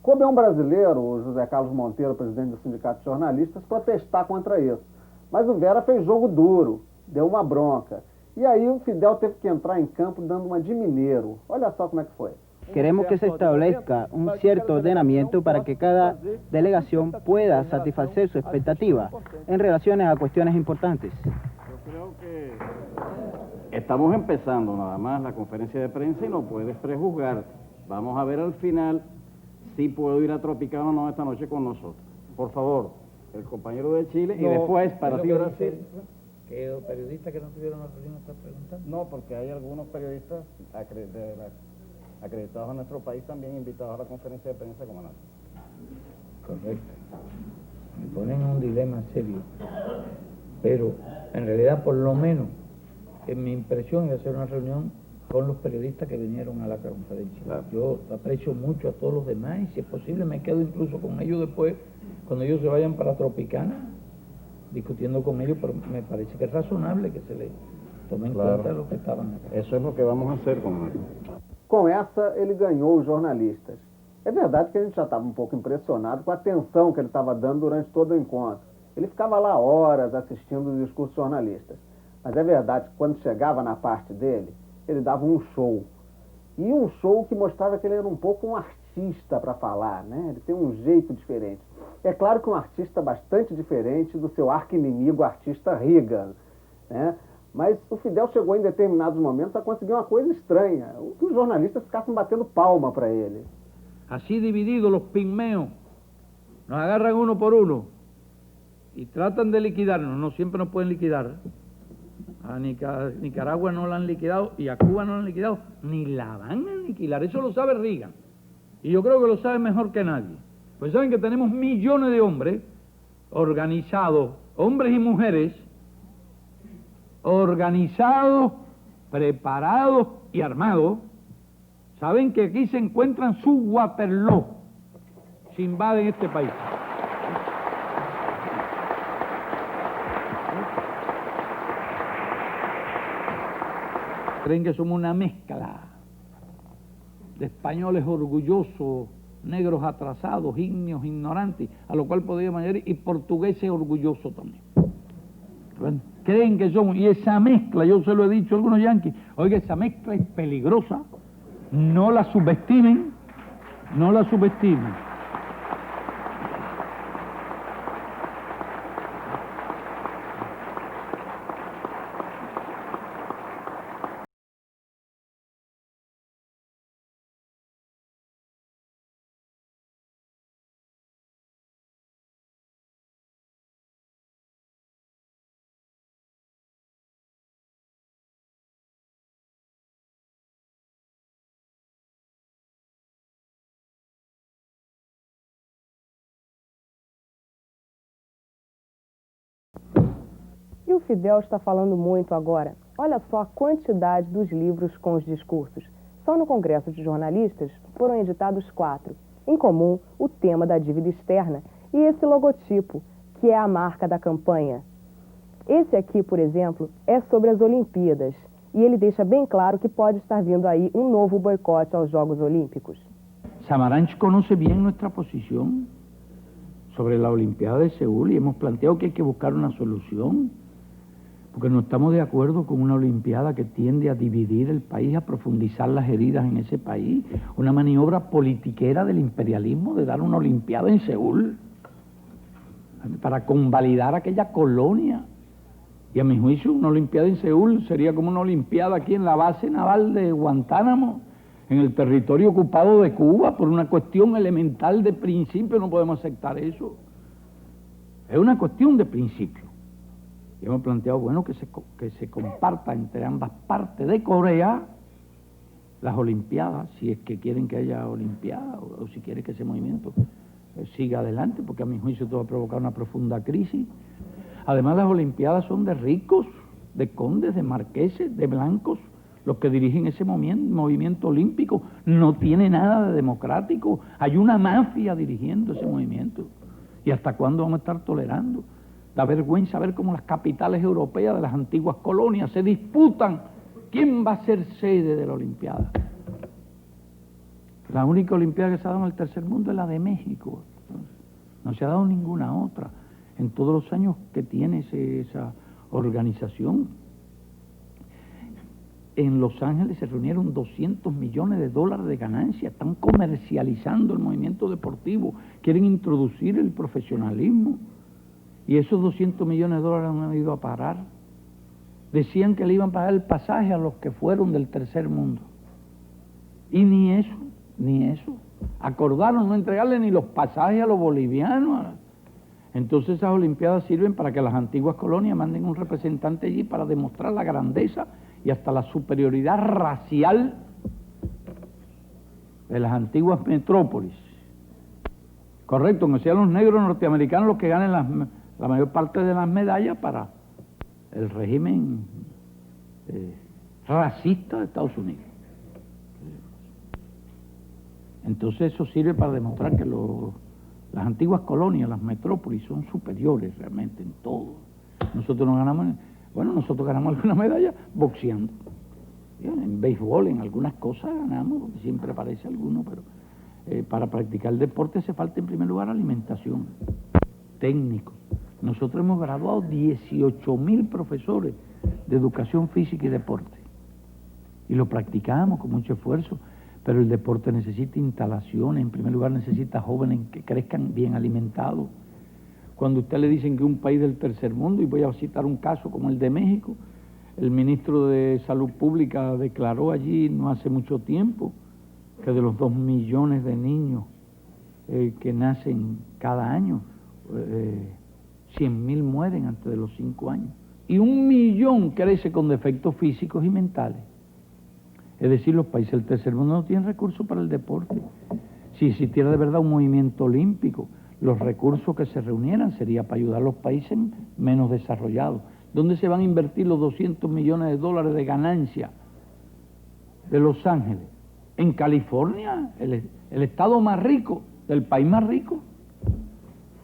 Coube a um brasileiro, o José Carlos Monteiro, presidente do Sindicato de Jornalistas, protestar contra isso. Mas o Vera fez jogo duro, deu uma bronca. E aí o Fidel teve que entrar em campo dando uma de mineiro. Olha só como é que foi. Queremos que se establezca un cierto ordenamiento para que cada delegación pueda satisfacer su expectativa en relación a cuestiones importantes. Yo creo que estamos empezando nada más la conferencia de prensa y no puedes prejuzgar. Vamos a ver al final si puedo ir a Tropicana o no esta noche con nosotros. Por favor, el compañero de Chile y después para ti. ¿Qué periodistas que no tuvieron la reunión están preguntando? No, porque hay algunos periodistas acreditados en nuestro país también invitados a la conferencia de prensa como nosotros. Correcto. Me ponen en un dilema serio. Pero, en realidad, por lo menos, en mi impresión, es hacer una reunión con los periodistas que vinieron a la conferencia. Claro. Yo aprecio mucho a todos los demás y, si es posible, me quedo incluso con ellos después, cuando ellos se vayan para Tropicana, discutiendo con ellos, pero me parece que es razonable que se les tome en cuenta lo que estaban acá. Eso es lo que vamos a hacer con Com essa, ele ganhou os jornalistas. É verdade que a gente já estava um pouco impressionado com a atenção que ele estava dando durante todo o encontro. Ele ficava lá horas assistindo os discursos jornalistas. Mas é verdade que quando chegava na parte dele, ele dava um show. E um show que mostrava que ele era um pouco um artista artista para falar, né? Ele tem um jeito diferente. É claro que um artista bastante diferente do seu arqui-inimigo, artista Reagan, né? Mas o Fidel chegou em determinados momentos a conseguir uma coisa estranha, que os jornalistas ficassem batendo palma para ele. Así divididos los pigmeos, nos agarran uno por uno y tratan de liquidarnos, no siempre nos pueden liquidar. A Nicaragua no la han liquidado y a Cuba no la han liquidado, ni la van a aniquilar, eso lo sabe Reagan. Y yo creo que lo sabe mejor que nadie. Pues saben que tenemos millones de hombres organizados, hombres y mujeres, organizados, preparados y armados. Saben que aquí se encuentran su Waterloo si invaden este país. Creen que somos una mezcla de españoles orgullosos, negros atrasados, ignios, ignorantes, a lo cual podríamos añadir, y portugueses orgullosos también. Bueno, creen que somos, y esa mezcla, yo se lo he dicho a algunos yanquis, oiga, esa mezcla es peligrosa, no la subestimen, no la subestimen. E o Fidel está falando muito agora. Olha só a quantidade dos livros com os discursos. Só no Congresso de Jornalistas foram editados 4. Em comum, o tema da dívida externa e esse logotipo, que é a marca da campanha. Esse aqui, por exemplo, é sobre as Olimpíadas. E ele deixa bem claro que pode estar vindo aí um novo boicote aos Jogos Olímpicos. Samaranch conoce bien nuestra posición sobre la Olimpiada de Seúl y hemos planteado que hay que buscar una solución, porque no estamos de acuerdo con una Olimpiada que tiende a dividir el país, a profundizar las heridas en ese país, una maniobra politiquera del imperialismo de dar una Olimpiada en Seúl para convalidar aquella colonia. Y a mi juicio una Olimpiada en Seúl sería como una Olimpiada aquí en la base naval de Guantánamo, en el territorio ocupado de Cuba, por una cuestión elemental de principio. No podemos aceptar eso. Es una cuestión de principio. Y hemos planteado, bueno, que se comparta entre ambas partes de Corea las Olimpiadas, si es que quieren que haya Olimpiadas, o si quieren que ese movimiento siga adelante, porque a mi juicio todo va a provocar una profunda crisis. Además, las Olimpiadas son de ricos, de condes, de marqueses, de blancos. Los que dirigen ese movimiento olímpico, no tiene nada de democrático. Hay una mafia dirigiendo ese movimiento. ¿Y hasta cuándo vamos a estar tolerando? Da vergüenza ver cómo las capitales europeas de las antiguas colonias se disputan quién va a ser sede de la Olimpiada. La única Olimpiada que se ha dado en el tercer mundo es la de México. No se ha dado ninguna otra en todos los años que tiene esa organización. En Los Ángeles se reunieron $200 millones de ganancia. Están comercializando el movimiento deportivo, quieren introducir el profesionalismo. Y esos $200 millones no han ido a parar. Decían que le iban a pagar el pasaje a los que fueron del tercer mundo. Y ni eso. Acordaron no entregarle ni los pasajes a los bolivianos. Entonces esas Olimpiadas sirven para que las antiguas colonias manden un representante allí para demostrar la grandeza y hasta la superioridad racial de las antiguas metrópolis. Correcto, que sean los negros norteamericanos los que ganen la mayor parte de las medallas para el régimen racista de Estados Unidos. Entonces eso sirve para demostrar que las antiguas colonias, las metrópolis, son superiores realmente en todo. Nosotros ganamos alguna medalla boxeando. En béisbol, en algunas cosas ganamos, porque siempre aparece alguno, pero para practicar el deporte hace falta en primer lugar alimentación, técnicos. Nosotros hemos graduado 18.000 profesores de educación física y deporte. Y lo practicamos con mucho esfuerzo. pero el deporte necesita instalaciones, en primer lugar necesita jóvenes que crezcan bien alimentados. Cuando usted le dicen que un país del tercer mundo, y voy a citar un caso como el de México, el ministro de Salud Pública declaró allí no hace mucho tiempo que de los 2 millones de niños que nacen cada año, 100.000 mueren antes de los 5 años. Y 1 millón crece con defectos físicos y mentales. Es decir, los países del tercer mundo no tienen recursos para el deporte. Si existiera de verdad un movimiento olímpico, los recursos que se reunieran sería para ayudar a los países menos desarrollados. ¿Dónde se van a invertir los 200 millones de dólares de ganancia de Los Ángeles? En California, el estado más rico, del país más rico.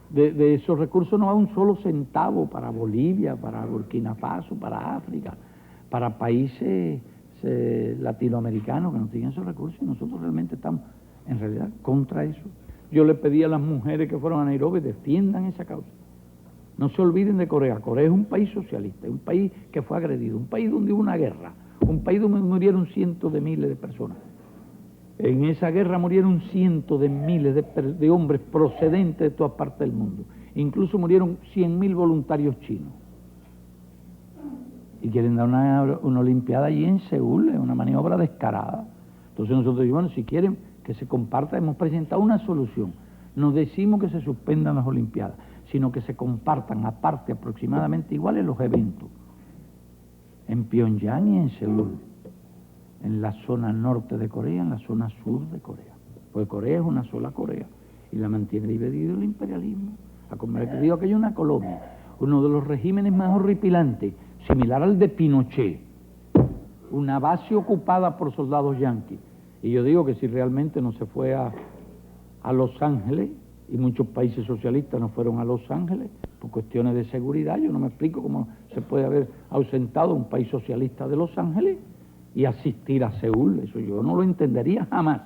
De esos recursos no va un solo centavo para Bolivia, para Burkina Faso, para África, para países latinoamericanos que no tienen esos recursos, y nosotros realmente estamos, en realidad, contra eso. Yo le pedí a las mujeres que fueron a Nairobi, defiendan esa causa. No se olviden de Corea. Corea es un país socialista, un país que fue agredido, un país donde hubo una guerra, un país donde murieron cientos de miles de personas. En esa guerra murieron cientos de miles de hombres procedentes de todas partes del mundo. Incluso murieron 100.000 voluntarios chinos. Y quieren dar una olimpiada allí en Seúl, es una maniobra descarada. Entonces nosotros decimos, bueno, si quieren que se comparta, hemos presentado una solución. No decimos que se suspendan las olimpiadas, sino que se compartan aparte aproximadamente iguales los eventos. En Pyongyang y en Seúl. En la zona norte de Corea, en la zona sur de Corea. Porque Corea es una sola Corea y la mantiene dividido el imperialismo. Ha convertido aquello en una colonia, uno de los regímenes más horripilantes, similar al de Pinochet, una base ocupada por soldados yanquis. Y yo digo que si realmente no se fue a Los Ángeles, y muchos países socialistas no fueron a Los Ángeles por cuestiones de seguridad, yo no me explico cómo se puede haber ausentado un país socialista de Los Ángeles y asistir a Seúl. Eso yo no lo entendería jamás.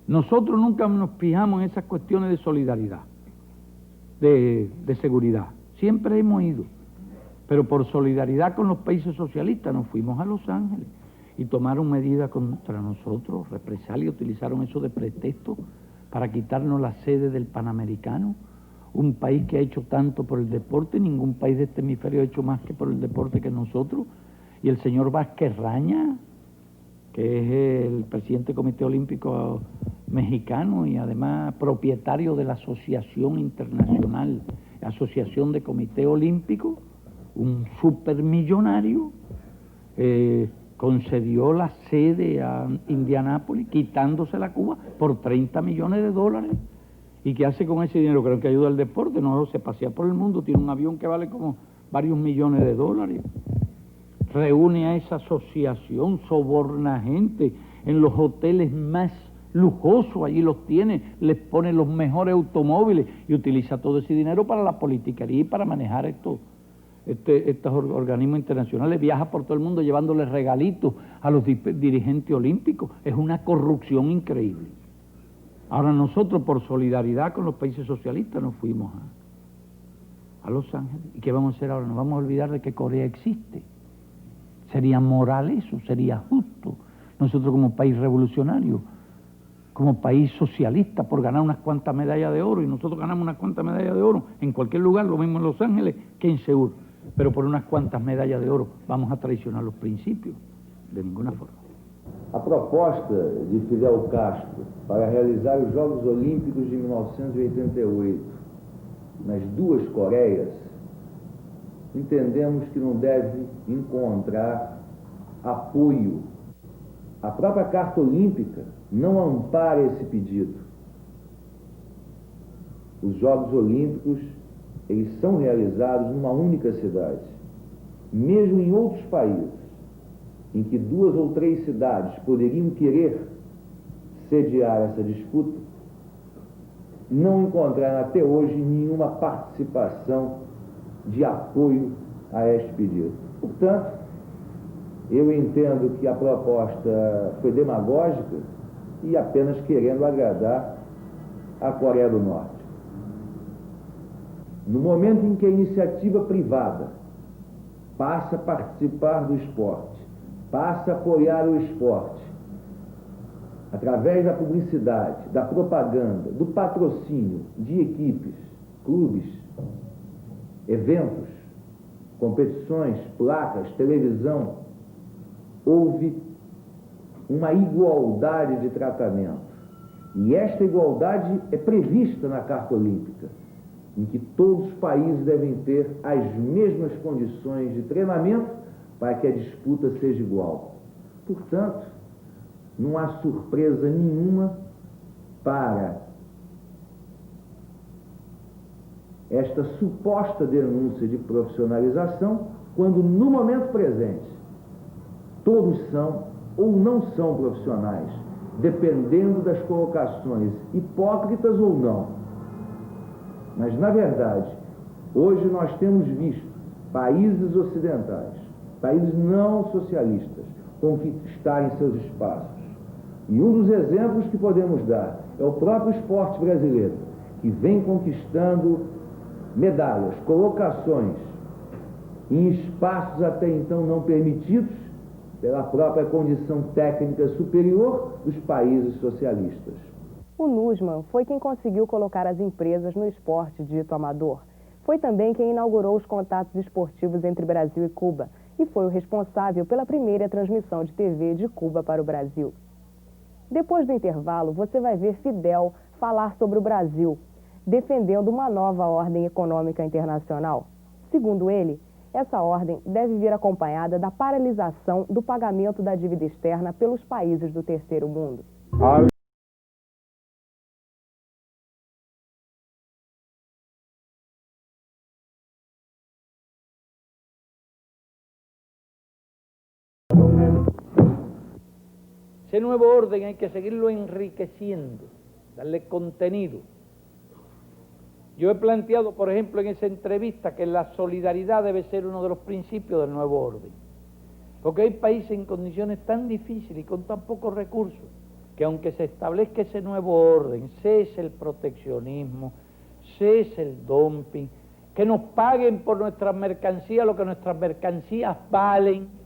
Nosotros nunca nos fijamos en esas cuestiones de solidaridad, de seguridad. Siempre hemos ido, pero por solidaridad con los países socialistas nos fuimos a Los Ángeles y tomaron medidas contra nosotros, represalia, utilizaron eso de pretexto para quitarnos la sede del Panamericano, un país que ha hecho tanto por el deporte. Ningún país de este hemisferio ha hecho más que por el deporte que nosotros. Y el señor Vázquez Raña, que es el presidente del Comité Olímpico Mexicano y además propietario de la Asociación Internacional, Asociación de Comité Olímpico, un supermillonario, concedió la sede a Indianápolis, quitándosela a Cuba por 30 millones de dólares. ¿Y qué hace con ese dinero? Creo que ayuda al deporte. No, se pasea por el mundo, tiene un avión que vale como varios millones de dólares. Reúne a esa asociación, soborna gente en los hoteles más lujosos, allí los tiene, les pone los mejores automóviles y utiliza todo ese dinero para la politiquería y para manejar estos organismos internacionales. Viaja por todo el mundo llevándoles regalitos a los dirigentes olímpicos. Es una corrupción increíble. Ahora nosotros, por solidaridad con los países socialistas, nos fuimos a Los Ángeles. ¿Y qué vamos a hacer ahora? Nos vamos a olvidar de que Corea existe. Sería moral eso, sería justo. Nosotros como país revolucionario, como país socialista, por ganar unas cuantas medallas de oro, y nosotros ganamos unas cuantas medallas de oro en cualquier lugar, lo mismo en Los Ángeles que en Seúl, pero por unas cuantas medallas de oro vamos a traicionar los principios, de ninguna forma. A proposta de Fidel Castro para realizar os Jogos Olímpicos de 1988 nas duas Coreias, entendemos que não deve encontrar apoio. A própria Carta Olímpica não ampara esse pedido. Os Jogos Olímpicos, eles são realizados numa única cidade. Mesmo em outros países, em que 2 ou 3 cidades poderiam querer sediar essa disputa, não encontraram até hoje nenhuma participação de apoio a este pedido. Portanto, eu entendo que a proposta foi demagógica e apenas querendo agradar a Coreia do Norte. No momento em que a iniciativa privada passa a participar do esporte, passa a apoiar o esporte, através da publicidade, da propaganda, do patrocínio de equipes, clubes, eventos, competições, placas, televisão, houve uma igualdade de tratamento. E esta igualdade é prevista na Carta Olímpica, em que todos os países devem ter as mesmas condições de treinamento para que a disputa seja igual. Portanto, não há surpresa nenhuma para esta suposta denúncia de profissionalização, quando no momento presente todos são ou não são profissionais, dependendo das colocações hipócritas ou não. Mas, na verdade, hoje nós temos visto países ocidentais, países não socialistas, conquistarem seus espaços. E um dos exemplos que podemos dar é o próprio esporte brasileiro, que vem conquistando medalhas, colocações em espaços até então não permitidos pela própria condição técnica superior dos países socialistas. O Nussmann foi quem conseguiu colocar as empresas no esporte dito amador. Foi também quem inaugurou os contatos esportivos entre Brasil e Cuba e foi o responsável pela primeira transmissão de TV de Cuba para o Brasil. Depois do intervalo, você vai ver Fidel falar sobre o Brasil, defendendo uma nova ordem econômica internacional. Segundo ele, essa ordem deve vir acompanhada da paralisação do pagamento da dívida externa pelos países do terceiro mundo. Ese nuevo orden hay que seguirlo enriqueciendo, darle contenido. Yo he planteado, por ejemplo, en esa entrevista que la solidaridad debe ser uno de los principios del nuevo orden. Porque hay países en condiciones tan difíciles y con tan pocos recursos que aunque se establezca ese nuevo orden, cese el proteccionismo, cese el dumping, que nos paguen por nuestras mercancías lo que nuestras mercancías valen,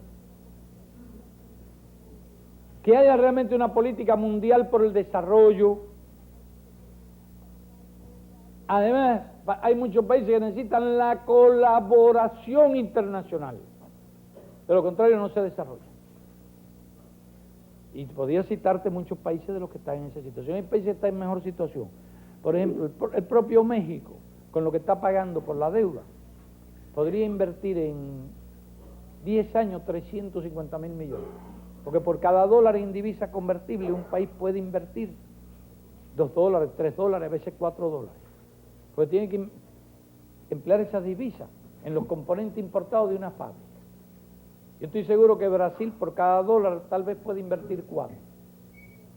que haya realmente una política mundial por el desarrollo. Además, hay muchos países que necesitan la colaboración internacional. De lo contrario, no se desarrolla. Y podría citarte muchos países de los que están en esa situación. Hay países que están en mejor situación. Por ejemplo, el propio México, con lo que está pagando por la deuda, podría invertir en 10 años 350.000 millones. Porque por cada dólar en divisa convertible un país puede invertir $2, $3, a veces $4. Pues tiene que emplear esa divisa en los componentes importados de una fábrica. Yo estoy seguro que Brasil por cada dólar tal vez puede invertir 4.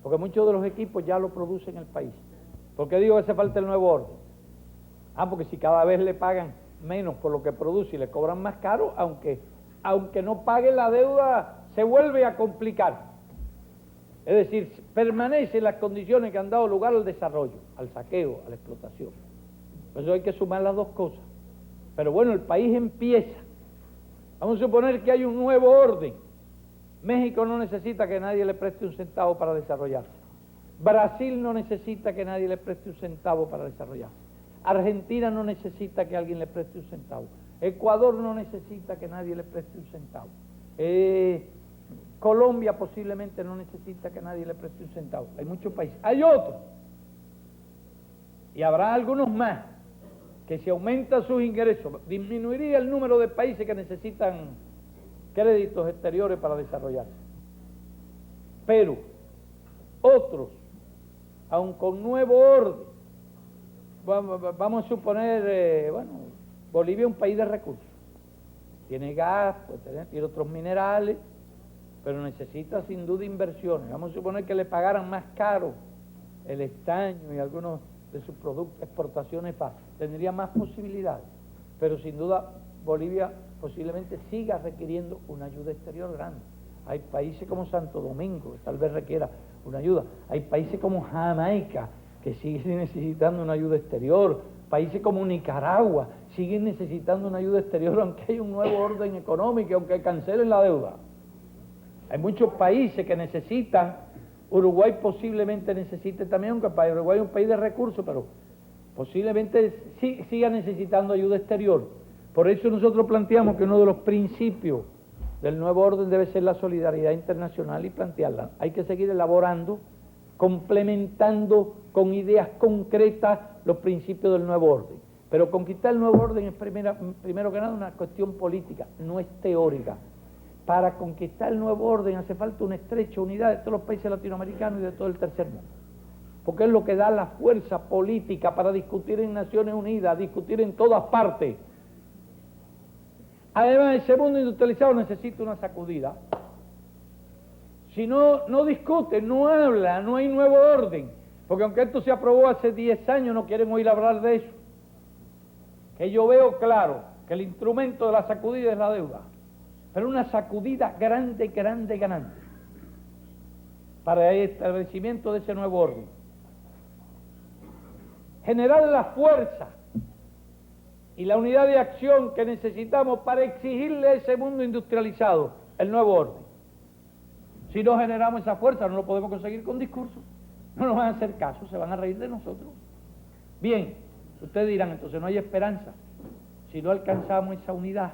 Porque muchos de los equipos ya lo producen en el país. ¿Por qué digo que hace falta el nuevo orden? Porque si cada vez le pagan menos por lo que produce y le cobran más caro, aunque no pague la deuda, se vuelve a complicar. Es decir, permanecen las condiciones que han dado lugar al desarrollo, al saqueo, a la explotación. Por eso hay que sumar las dos cosas. Pero bueno, el país empieza. Vamos a suponer que hay un nuevo orden. México no necesita que nadie le preste un centavo para desarrollarse. Brasil no necesita que nadie le preste un centavo para desarrollarse. Argentina no necesita que alguien le preste un centavo. Ecuador no necesita que nadie le preste un centavo. Colombia posiblemente no necesita que nadie le preste un centavo. Hay muchos países. Hay otros. Y habrá algunos más que si aumentan sus ingresos, disminuiría el número de países que necesitan créditos exteriores para desarrollarse. Pero otros, aun con nuevo orden, vamos a suponer, Bolivia es un país de recursos. Tiene gas, tiene otros minerales, pero necesita sin duda inversiones. Vamos a suponer que le pagaran más caro el estaño y algunos de sus productos, exportaciones fáciles. Tendría más posibilidades, pero sin duda Bolivia posiblemente siga requiriendo una ayuda exterior grande. Hay países como Santo Domingo, que tal vez requiera una ayuda. Hay países como Jamaica, que siguen necesitando una ayuda exterior. Países como Nicaragua siguen necesitando una ayuda exterior, aunque hay un nuevo orden económico, aunque cancelen la deuda. Hay muchos países que necesitan Uruguay posiblemente necesite también, aunque para Uruguay es un país de recursos, pero posiblemente siga necesitando ayuda exterior. Por eso nosotros planteamos que uno de los principios del nuevo orden debe ser la solidaridad internacional y plantearla. Hay que seguir elaborando, complementando con ideas concretas los principios del nuevo orden. Pero conquistar el nuevo orden es primero que nada una cuestión política, no es teórica. Para conquistar el nuevo orden hace falta una estrecha unidad de todos los países latinoamericanos y de todo el tercer mundo. Porque es lo que da la fuerza política para discutir en Naciones Unidas, discutir en todas partes. Además, ese mundo industrializado necesita una sacudida. Si no, no discute, no habla, no hay nuevo orden. Porque aunque esto se aprobó hace 10 años, no quieren oír hablar de eso. Que yo veo claro que el instrumento de la sacudida es la deuda. Pero una sacudida grande, grande, grande. Para el establecimiento de ese nuevo orden. Generar la fuerza y la unidad de acción que necesitamos para exigirle a ese mundo industrializado el nuevo orden. Si no generamos esa fuerza, no lo podemos conseguir con discursos. No nos van a hacer caso, se van a reír de nosotros. Bien, ustedes dirán, entonces no hay esperanza. Si no alcanzamos esa unidad,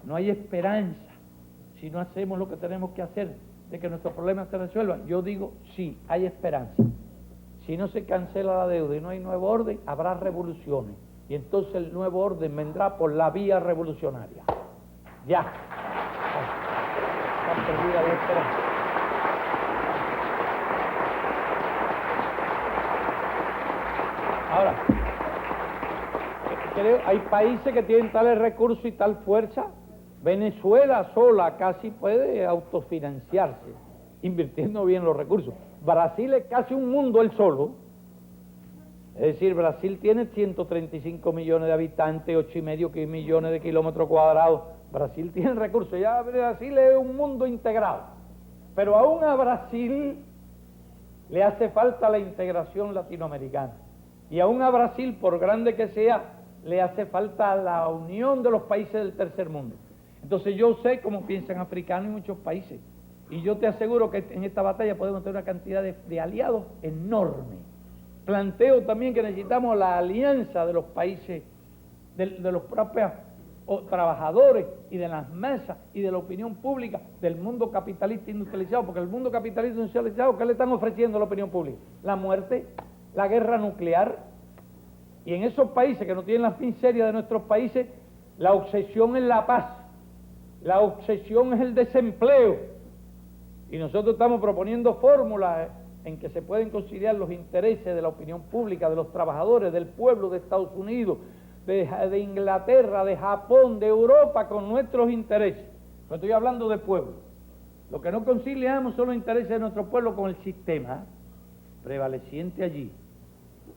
no hay esperanza. Si no hacemos lo que tenemos que hacer, de que nuestros problemas se resuelvan. Yo digo, sí, hay esperanza. Si no se cancela la deuda y no hay nuevo orden, habrá revoluciones. Y entonces el nuevo orden vendrá por la vía revolucionaria. Ya. Están perdidas las esperanzas. Ahora, hay países que tienen tales recursos y tal fuerza. Venezuela sola casi puede autofinanciarse, invirtiendo bien los recursos. Brasil es casi un mundo él solo. Es decir, Brasil tiene 135 millones de habitantes, 8,5 millones de kilómetros cuadrados. Brasil tiene recursos, ya Brasil es un mundo integrado. Pero aún a Brasil le hace falta la integración latinoamericana. Y aún a Brasil, por grande que sea, le hace falta la unión de los países del tercer mundo. Entonces yo sé cómo piensan africanos en muchos países. Y yo te aseguro que en esta batalla podemos tener una cantidad de aliados enorme. Planteo también que necesitamos la alianza de los países, de los propios trabajadores y de las masas y de la opinión pública del mundo capitalista industrializado, porque el mundo capitalista industrializado, ¿qué le están ofreciendo a la opinión pública? La muerte, la guerra nuclear, y en esos países que no tienen la miseria de nuestros países, la obsesión es la paz, la obsesión es el desempleo, y nosotros estamos proponiendo fórmulas en que se pueden conciliar los intereses de la opinión pública, de los trabajadores, del pueblo de Estados Unidos, de Inglaterra, de Japón, de Europa, con nuestros intereses. No estoy hablando de pueblo. Lo que no conciliamos son los intereses de nuestro pueblo con el sistema prevaleciente allí.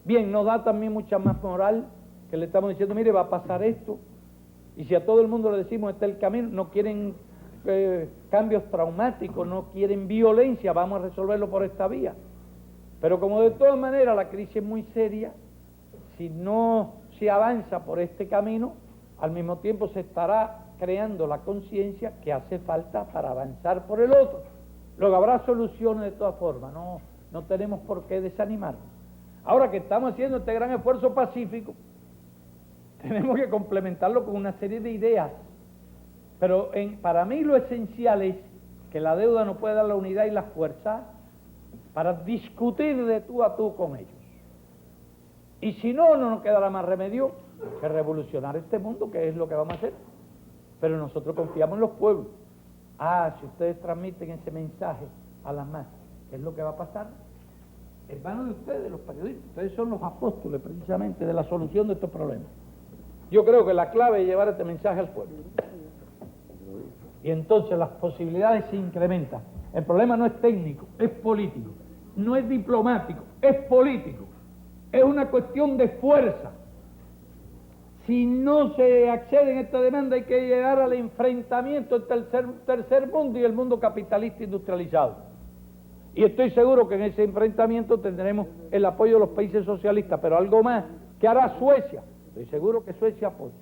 Bien, nos da también mucha más moral que le estamos diciendo, mire, va a pasar esto, y si a todo el mundo le decimos, este es el camino, no quieren cambios traumáticos, no quieren violencia, vamos a resolverlo por esta vía. Pero como de todas maneras la crisis es muy seria, si no se avanza por este camino, al mismo tiempo se estará creando la conciencia que hace falta para avanzar por el otro. Luego habrá soluciones de todas formas, no tenemos por qué desanimarnos. Ahora que estamos haciendo este gran esfuerzo pacífico, tenemos que complementarlo con una serie de ideas. Pero para mí lo esencial es que la deuda nos puede dar la unidad y la fuerza para discutir de tú a tú con ellos. Y si no, no nos quedará más remedio que revolucionar este mundo, que es lo que vamos a hacer. Pero nosotros confiamos en los pueblos. Si ustedes transmiten ese mensaje a las masas, ¿qué es lo que va a pasar? En manos de ustedes, los periodistas. Ustedes son los apóstoles precisamente de la solución de estos problemas. Yo creo que la clave es llevar este mensaje al pueblo. Y entonces las posibilidades se incrementan. El problema no es técnico, es político. No es diplomático, es político. Es una cuestión de fuerza. Si no se accede en esta demanda, hay que llegar al enfrentamiento entre el tercer mundo y el mundo capitalista industrializado. Y estoy seguro que en ese enfrentamiento tendremos el apoyo de los países socialistas, pero algo más. ¿Qué hará Suecia? Estoy seguro que Suecia apoya.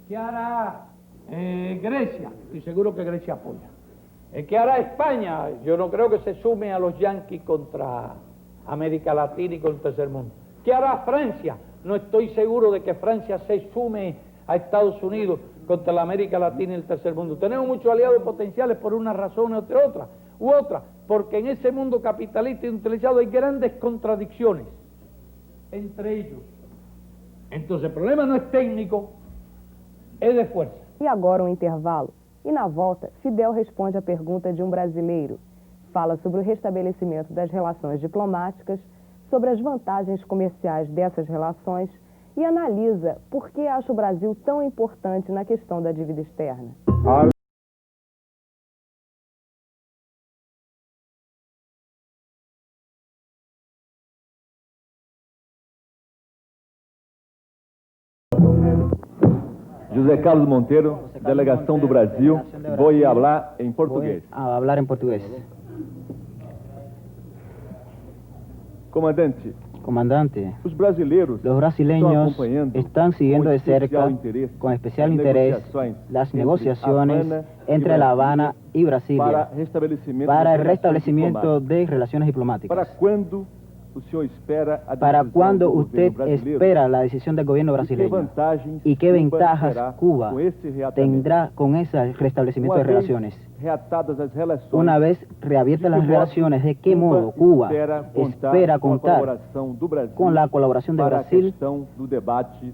¿Qué hará Grecia? Estoy seguro que Grecia apoya. ¿Qué hará España? Yo no creo que se sume a los yanquis contra América Latina y contra el tercer mundo. ¿Qué hará Francia? No estoy seguro de que Francia se sume a Estados Unidos contra la América Latina y el tercer mundo. Tenemos muchos aliados potenciales por una razón u otra, porque en ese mundo capitalista industrializado hay grandes contradicciones entre ellos. Entonces el problema no es técnico, é de força. E agora um intervalo. E na volta, Fidel responde a pergunta de um brasileiro. Fala sobre o restabelecimento das relações diplomáticas, sobre as vantagens comerciais dessas relações e analisa por que acha o Brasil tão importante na questão da dívida externa. José Carlos Monteiro, delegação do Brasil, vou falar em português. A hablar en portugués. Comandante, Los brasileños están siguiendo de cerca, con especial interés, las negociaciones entre La Habana y Brasilia para el restablecimiento de relaciones diplomáticas. ¿Para cuándo usted espera la decisión del gobierno brasileño? ¿Y qué ventajas Cuba tendrá con ese restablecimiento de relaciones? Una vez reabiertas las relaciones, ¿de qué modo Cuba espera contar con la colaboración de Brasil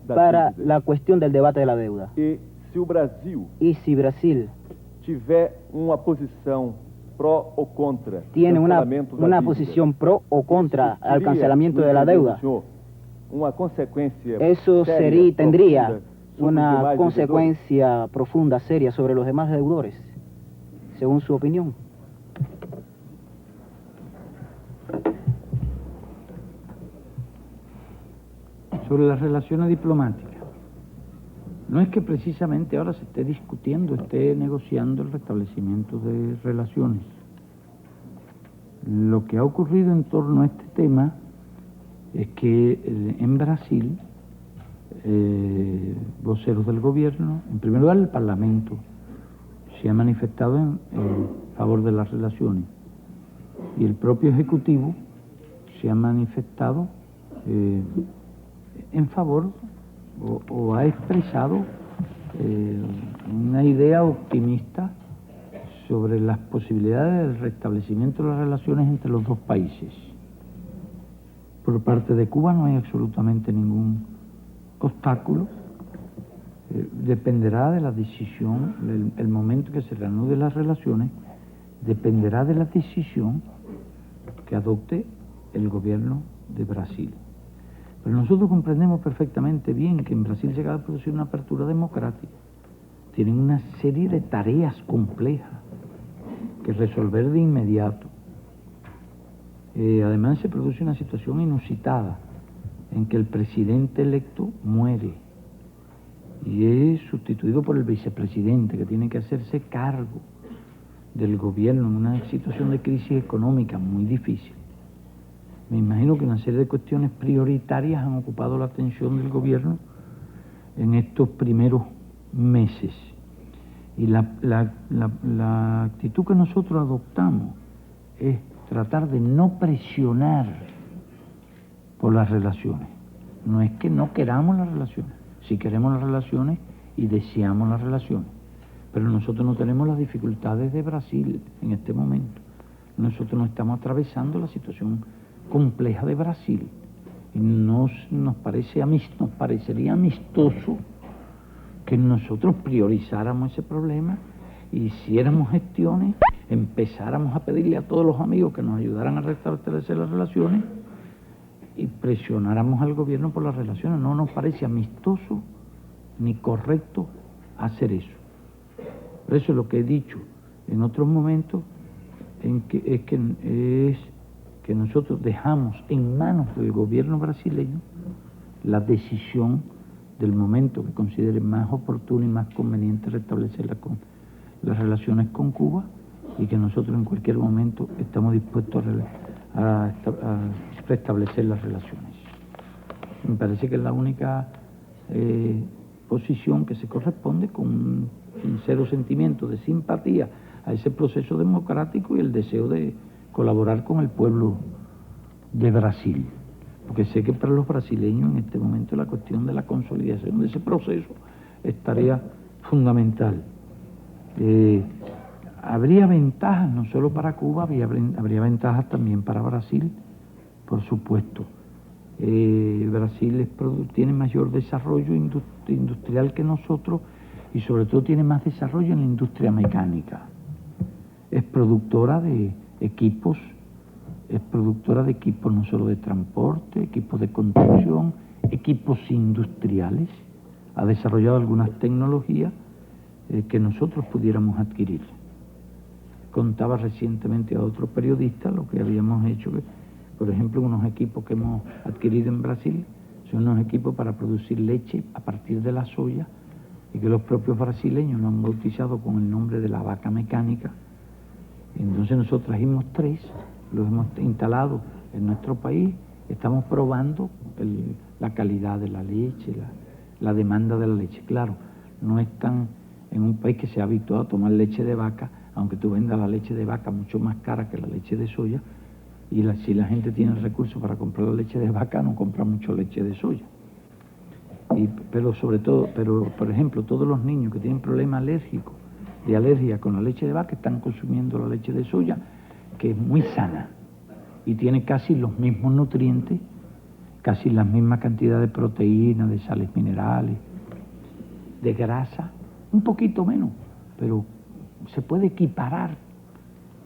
para la cuestión del debate de la deuda? Y si Brasil tiene una posición pro o contra al cancelamiento de la deuda, eso tendría una consecuencia profunda, seria, sobre los demás deudores, según su opinión. Sobre las relaciones diplomáticas. No es que precisamente ahora se esté discutiendo, esté negociando el restablecimiento de relaciones. Lo que ha ocurrido en torno a este tema es que en Brasil, voceros del gobierno, en primer lugar el Parlamento, se ha manifestado en favor de las relaciones y el propio Ejecutivo se ha manifestado en favor o ha expresado una idea optimista sobre las posibilidades del restablecimiento de las relaciones entre los dos países. Por parte de Cuba no hay absolutamente ningún obstáculo. Dependerá de la decisión, el momento que se reanuden las relaciones, dependerá de la decisión que adopte el gobierno de Brasil. Pero nosotros comprendemos perfectamente bien que en Brasil se acaba de producir una apertura democrática. Tienen una serie de tareas complejas que resolver de inmediato. Además se produce una situación inusitada en que el presidente electo muere y es sustituido por el vicepresidente, que tiene que hacerse cargo del gobierno en una situación de crisis económica muy difícil. Me imagino que una serie de cuestiones prioritarias han ocupado la atención del gobierno en estos primeros meses. Y la actitud que nosotros adoptamos es tratar de no presionar por las relaciones. No es que no queramos las relaciones, sí queremos las relaciones y deseamos las relaciones. Pero nosotros no tenemos las dificultades de Brasil en este momento. Nosotros no estamos atravesando la situación compleja de Brasil y nos parecería amistoso que nosotros priorizáramos ese problema, hiciéramos gestiones, empezáramos a pedirle a todos los amigos que nos ayudaran a restablecer las relaciones y presionáramos al gobierno por las relaciones. No nos parece amistoso ni correcto hacer eso. Por eso lo que he dicho en otros momentos es que nosotros dejamos en manos del gobierno brasileño la decisión del momento que considere más oportuno y más conveniente restablecer las relaciones con Cuba, y que nosotros en cualquier momento estamos dispuestos a restablecer las relaciones. Me parece que es la única posición que se corresponde con un sincero sentimiento de simpatía a ese proceso democrático y el deseo de colaborar con el pueblo de Brasil. Porque sé que para los brasileños en este momento la cuestión de la consolidación de ese proceso estaría fundamental. Habría ventajas no solo para Cuba, habría ventajas también para Brasil, por supuesto. Brasil tiene mayor desarrollo industrial que nosotros y sobre todo tiene más desarrollo en la industria mecánica. Es productora de equipos no solo de transporte, equipos de construcción, equipos industriales. Ha desarrollado algunas tecnologías que nosotros pudiéramos adquirir. Contaba recientemente a otro periodista lo que habíamos hecho, por ejemplo, unos equipos que hemos adquirido en Brasil, son unos equipos para producir leche a partir de la soya y que los propios brasileños lo han bautizado con el nombre de la vaca mecánica. Entonces nosotros trajimos 3, los hemos instalado en nuestro país, estamos probando la calidad de la leche, la demanda de la leche. Claro, no están en un país que se ha habituado a tomar leche de vaca, aunque tú vendas la leche de vaca mucho más cara que la leche de soya, y si la gente tiene recursos para comprar la leche de vaca, no compra mucho leche de soya. Pero sobre todo, por ejemplo, todos los niños que tienen problemas alérgicos, de alergia con la leche de vaca, están consumiendo la leche de soya, que es muy sana y tiene casi los mismos nutrientes, casi la misma cantidad de proteínas, de sales minerales, de grasa, un poquito menos, pero se puede equiparar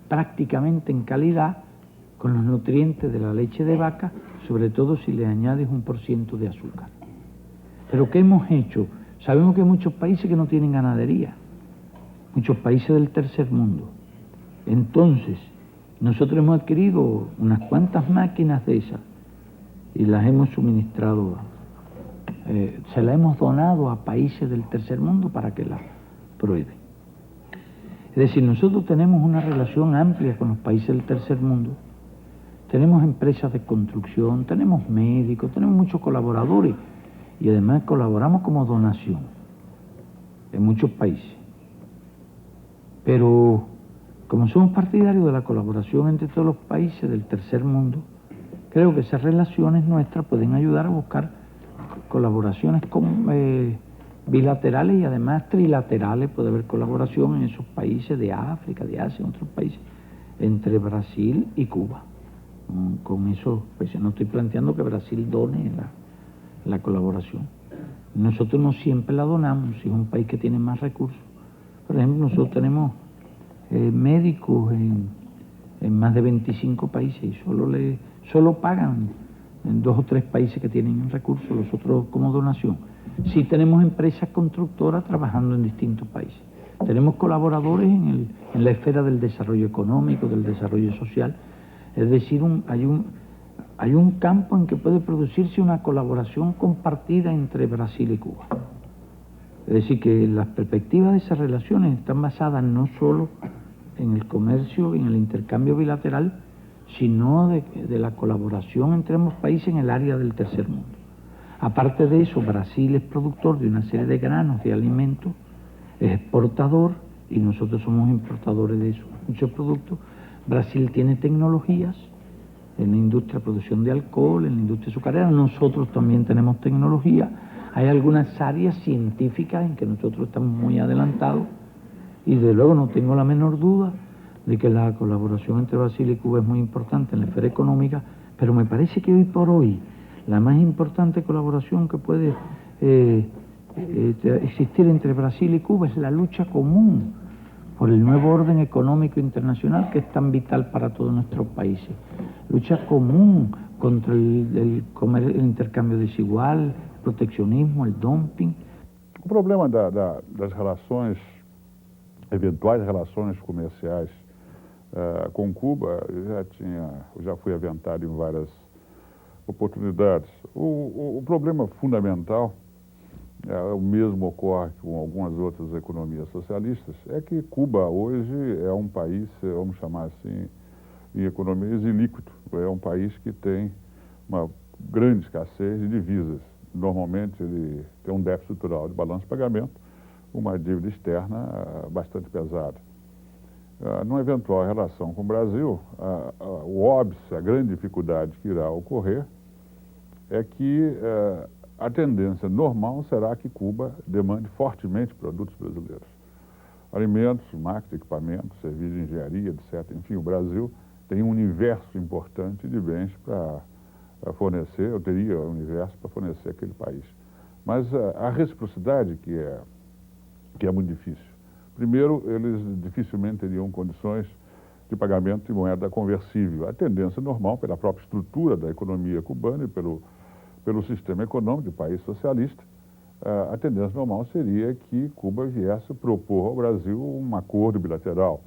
prácticamente en calidad con los nutrientes de la leche de vaca, sobre todo si le añades 1% de azúcar. Pero ¿qué hemos hecho? Sabemos que hay muchos países que no tienen ganadería, muchos países del tercer mundo. Entonces, nosotros hemos adquirido unas cuantas máquinas de esas y las hemos suministrado, se las hemos donado a países del tercer mundo para que las prueben. Es decir, nosotros tenemos una relación amplia con los países del tercer mundo, tenemos empresas de construcción, tenemos médicos, tenemos muchos colaboradores y además colaboramos como donación en muchos países. Pero como somos partidarios de la colaboración entre todos los países del tercer mundo, creo que esas relaciones nuestras pueden ayudar a buscar colaboraciones bilaterales y además trilaterales. Puede haber colaboración en esos países de África, de Asia, en otros países, entre Brasil y Cuba. Con eso, pues no estoy planteando que Brasil done la colaboración. Nosotros no siempre la donamos, si es un país que tiene más recursos. Por ejemplo, nosotros tenemos médicos en más de 25 países y solo pagan en 2 o 3 países que tienen recursos, los otros como donación. Sí tenemos empresas constructoras trabajando en distintos países. Tenemos colaboradores en la esfera del desarrollo económico, del desarrollo social. Es decir, hay un campo en que puede producirse una colaboración compartida entre Brasil y Cuba. Es decir, que las perspectivas de esas relaciones están basadas no solo en el comercio y en el intercambio bilateral, sino de la colaboración entre ambos países en el área del tercer mundo. Aparte de eso, Brasil es productor de una serie de granos, de alimentos, es exportador y nosotros somos importadores de esos muchos productos. Brasil tiene tecnologías en la industria de producción de alcohol, en la industria azucarera, nosotros también tenemos tecnología. Hay algunas áreas científicas en que nosotros estamos muy adelantados y de luego no tengo la menor duda de que la colaboración entre Brasil y Cuba es muy importante en la esfera económica, pero me parece que hoy por hoy la más importante colaboración que puede existir entre Brasil y Cuba es la lucha común por el nuevo orden económico internacional que es tan vital para todos nuestros países. Lucha común contra el intercambio desigual, el proteccionismo, el dumping. O problema das relações, eventuais relações comerciais com Cuba, eu já fui aventado em várias oportunidades. O problema fundamental, o mesmo ocorre com algumas outras economias socialistas, é que Cuba hoje é um país, vamos chamar assim, em economias ilíquido. É um país que tem uma grande escassez de divisas. Normalmente ele tem um déficit estrutural de balanço de pagamento, uma dívida externa bastante pesada. numa eventual relação com o Brasil, o óbice, a grande dificuldade que irá ocorrer é que a tendência normal será que Cuba demande fortemente produtos brasileiros. Alimentos, máquinas, equipamentos, serviços de engenharia, etc. Enfim, o Brasil tem um universo importante de bens para fornecer, eu teria um universo para fornecer aquele país. Mas a reciprocidade que é muito difícil. Primeiro, eles dificilmente teriam condições de pagamento em moeda conversível. A tendência normal, pela própria estrutura da economia cubana e pelo sistema econômico do país socialista, a tendência normal seria que Cuba viesse propor ao Brasil um acordo bilateral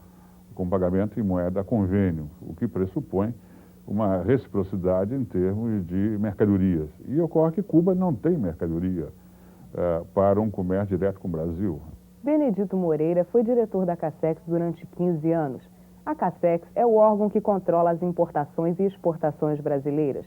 com pagamento em moeda convênio, o que pressupõe uma reciprocidade em termos de mercadorias. E ocorre que Cuba não tem mercadoria para um comércio direto com o Brasil. Benedito Moreira foi diretor da Cacex durante 15 anos. A Cacex é o órgão que controla as importações e exportações brasileiras.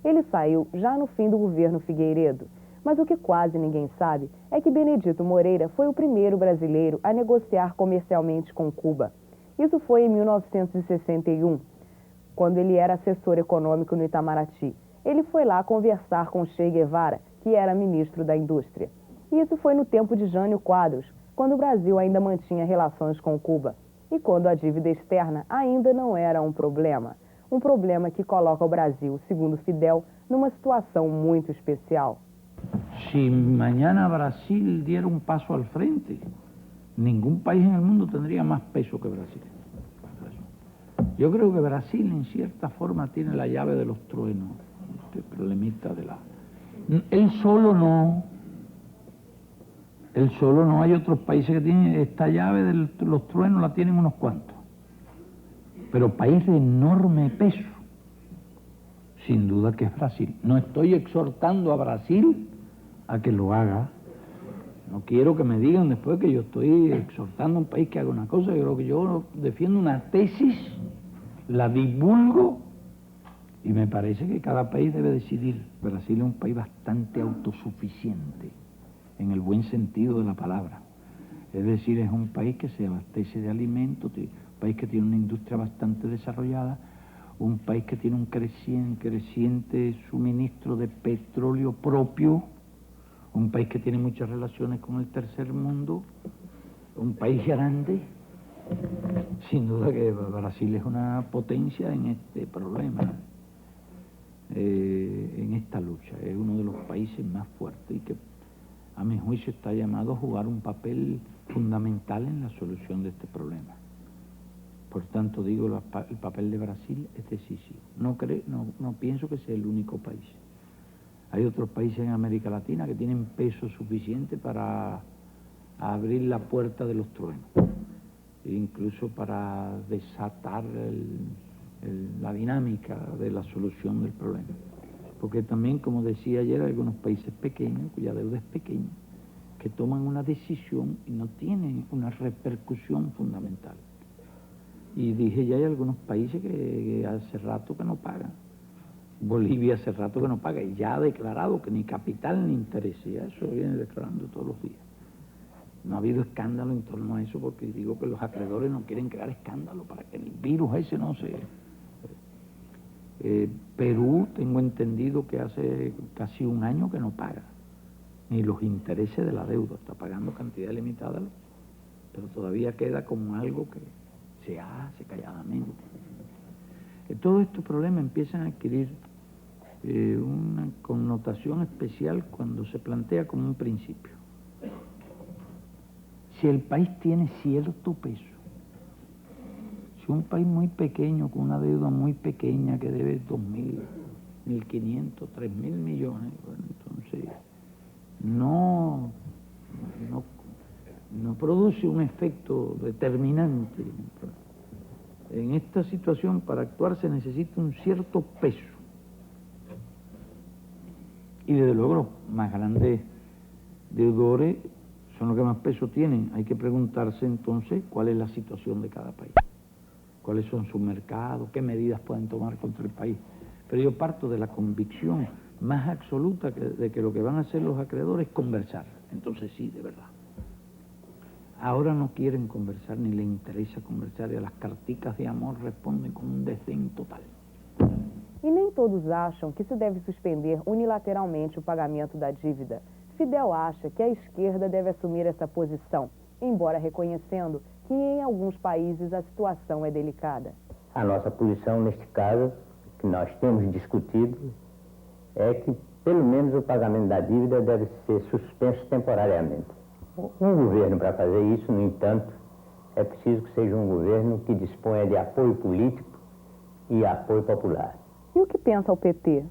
Ele saiu já no fim do governo Figueiredo. Mas o que quase ninguém sabe é que Benedito Moreira foi o primeiro brasileiro a negociar comercialmente com Cuba. Isso foi em 1961, quando ele era assessor econômico no Itamaraty. Ele foi lá conversar com Che Guevara, que era ministro da Indústria. E isso foi no tempo de Jânio Quadros, quando o Brasil ainda mantinha relações com Cuba. E quando a dívida externa ainda não era um problema. Um problema que coloca o Brasil, segundo Fidel, numa situação muito especial. Si mañana Brasil diera un paso al frente, ningún país en el mundo tendría más peso que Brasil. Yo creo que Brasil en cierta forma tiene la llave de los truenos, este problemita de la... Él solo no, hay otros países que tienen esta llave de los truenos, la tienen unos cuantos. Pero país de enorme peso, sin duda que es Brasil. No estoy exhortando a Brasil a que lo haga. No quiero que me digan después que yo estoy exhortando a un país que haga una cosa. Yo creo que yo defiendo una tesis, la divulgo y me parece que cada país debe decidir. Brasil es un país bastante autosuficiente, en el buen sentido de la palabra. Es decir, es un país que se abastece de alimentos, un país que tiene una industria bastante desarrollada, un país que tiene un creciente suministro de petróleo propio, un país que tiene muchas relaciones con el tercer mundo, un país grande. Sin duda que Brasil es una potencia en este problema, en esta lucha. Es uno de los países más fuertes y que, a mi juicio, está llamado a jugar un papel fundamental en la solución de este problema. Por tanto, digo, el papel de Brasil es decisivo. No pienso que sea el único país. Hay otros países en América Latina que tienen peso suficiente para abrir la puerta de los truenos, incluso para desatar la dinámica de la solución del problema. Porque también, como decía ayer, hay algunos países pequeños, cuya deuda es pequeña, que toman una decisión y no tienen una repercusión fundamental. Y dije, ya hay algunos países que hace rato que no pagan. Bolivia hace rato que no paga y ya ha declarado que ni capital ni interés. Ya eso viene declarando todos los días. No ha habido escándalo en torno a eso porque digo que los acreedores no quieren crear escándalo para que el virus ese no se... Perú, tengo entendido que hace casi un año que no paga ni los intereses de la deuda, está pagando cantidad limitada, pero todavía queda como algo que se hace calladamente. Todos estos problemas empiezan a adquirir una connotación especial cuando se plantea como un principio. Si el país tiene cierto peso, si un país muy pequeño, con una deuda muy pequeña que debe 2.000, 1.500, 3.000 millones, bueno, entonces no produce un efecto determinante. En esta situación, para actuar se necesita un cierto peso. Y desde luego los más grandes deudores son los que más peso tienen. Hay que preguntarse entonces cuál es la situación de cada país, cuáles son sus mercados, qué medidas pueden tomar contra el país. Pero yo parto de la convicción más absoluta de que lo que van a hacer los acreedores es conversar. Entonces sí, de verdad. Ahora no quieren conversar ni les interesa conversar y a las carticas de amor responden con un desdén total. E nem todos acham que se deve suspender unilateralmente o pagamento da dívida. Fidel acha que a esquerda deve assumir essa posição, embora reconhecendo que em alguns países a situação é delicada. A nossa posição neste caso, que nós temos discutido, é que pelo menos o pagamento da dívida deve ser suspenso temporariamente. Um governo para fazer isso, no entanto, é preciso que seja um governo que disponha de apoio político e apoio popular. E o que pensa o PT?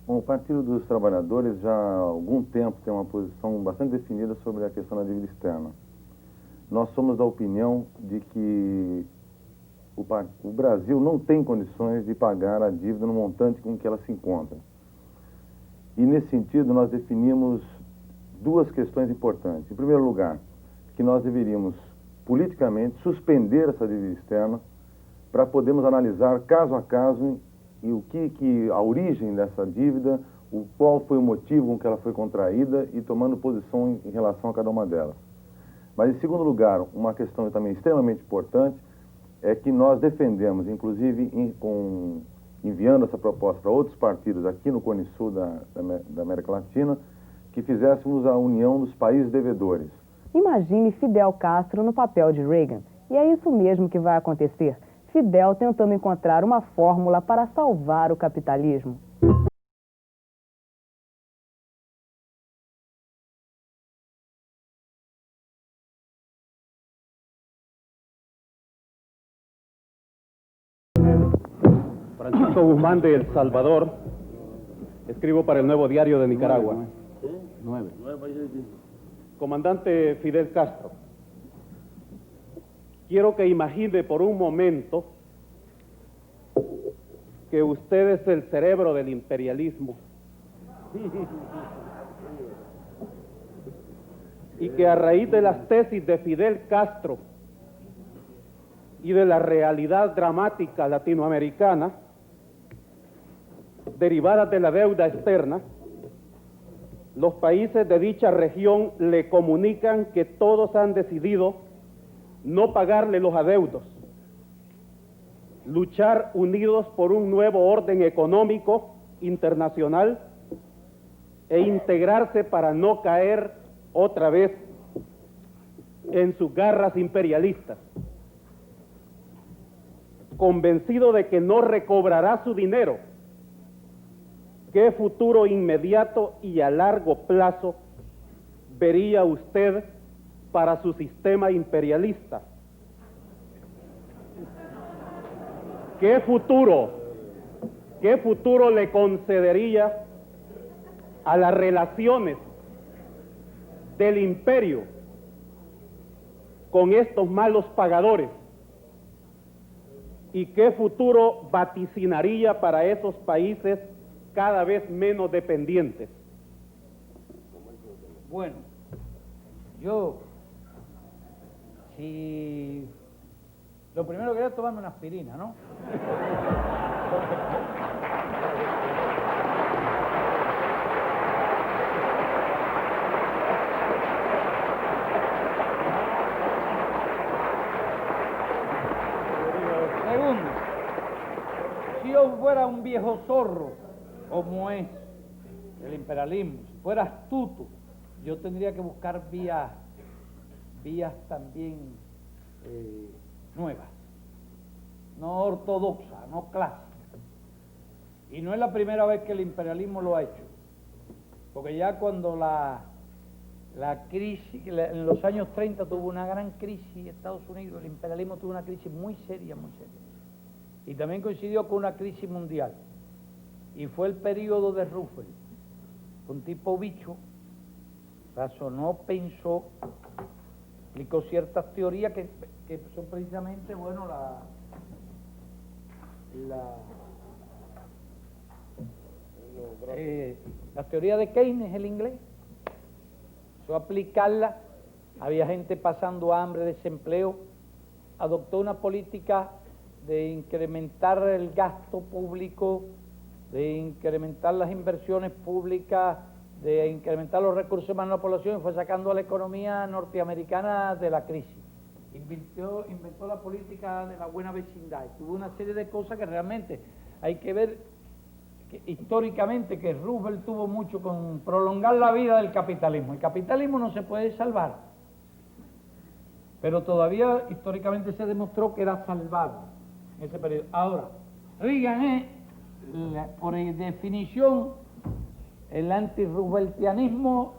Bom, o Partido dos Trabalhadores já há algum tempo tem uma posição bastante definida sobre a questão da dívida externa. Nós somos da opinião de que o Brasil não tem condições de pagar a dívida no montante com que ela se encontra. E, nesse sentido, nós definimos duas questões importantes. Em primeiro lugar, que nós deveríamos, politicamente, suspender essa dívida externa para podermos analisar caso a caso e o que a origem dessa dívida, qual foi o motivo com que ela foi contraída e tomando posição em relação a cada uma delas. Mas, em segundo lugar, uma questão também extremamente importante é que nós defendemos, inclusive enviando essa proposta para outros partidos aqui no Cone Sul da América Latina, que fizéssemos a união dos países devedores. Imagine Fidel Castro no papel de Reagan. E é isso mesmo que vai acontecer. Fidel tentando encontrar uma fórmula para salvar o capitalismo. Francisco Guzmán de El Salvador, escribo para el Nuevo Diario de Nicaragua. 9. Comandante Fidel Castro, quiero que imagine por un momento que usted es el cerebro del imperialismo y que a raíz de las tesis de Fidel Castro y de la realidad dramática latinoamericana derivadas de la deuda externa, los países de dicha región le comunican que todos han decidido no pagarle los adeudos, luchar unidos por un nuevo orden económico internacional e integrarse para no caer otra vez en sus garras imperialistas. Convencido de que no recobrará su dinero, ¿qué futuro inmediato y a largo plazo vería usted para su sistema imperialista? ¿Qué futuro le concedería a las relaciones del imperio con estos malos pagadores? ¿Y qué futuro vaticinaría para esos países cada vez menos dependientes? Bueno, lo primero que haría es tomarme una aspirina, ¿no? Segundo, si yo fuera un viejo zorro, como es el imperialismo, si fuera astuto, yo tendría que buscar vías también nuevas, no ortodoxas, no clásicas. Y no es la primera vez que el imperialismo lo ha hecho, porque ya cuando la crisis, en los años 30 tuvo una gran crisis Estados Unidos, el imperialismo tuvo una crisis muy seria, y también coincidió con una crisis mundial, y fue el periodo de Roosevelt, un tipo bicho, razonó, pensó, explicó ciertas teorías que son precisamente, bueno, la teoría de Keynes, el inglés. Empezó a aplicarla, había gente pasando hambre, desempleo, adoptó una política de incrementar el gasto público, de incrementar las inversiones públicas, de incrementar los recursos humanos de la población y fue sacando a la economía norteamericana de la crisis. Inventó la política de la buena vecindad. Tuvo una serie de cosas que realmente hay que ver que, históricamente, que Roosevelt tuvo mucho con prolongar la vida del capitalismo. El capitalismo no se puede salvar, pero todavía históricamente se demostró que era salvable en ese periodo. Ahora, Reagan es, por definición, el anti-Rooseveltianismo,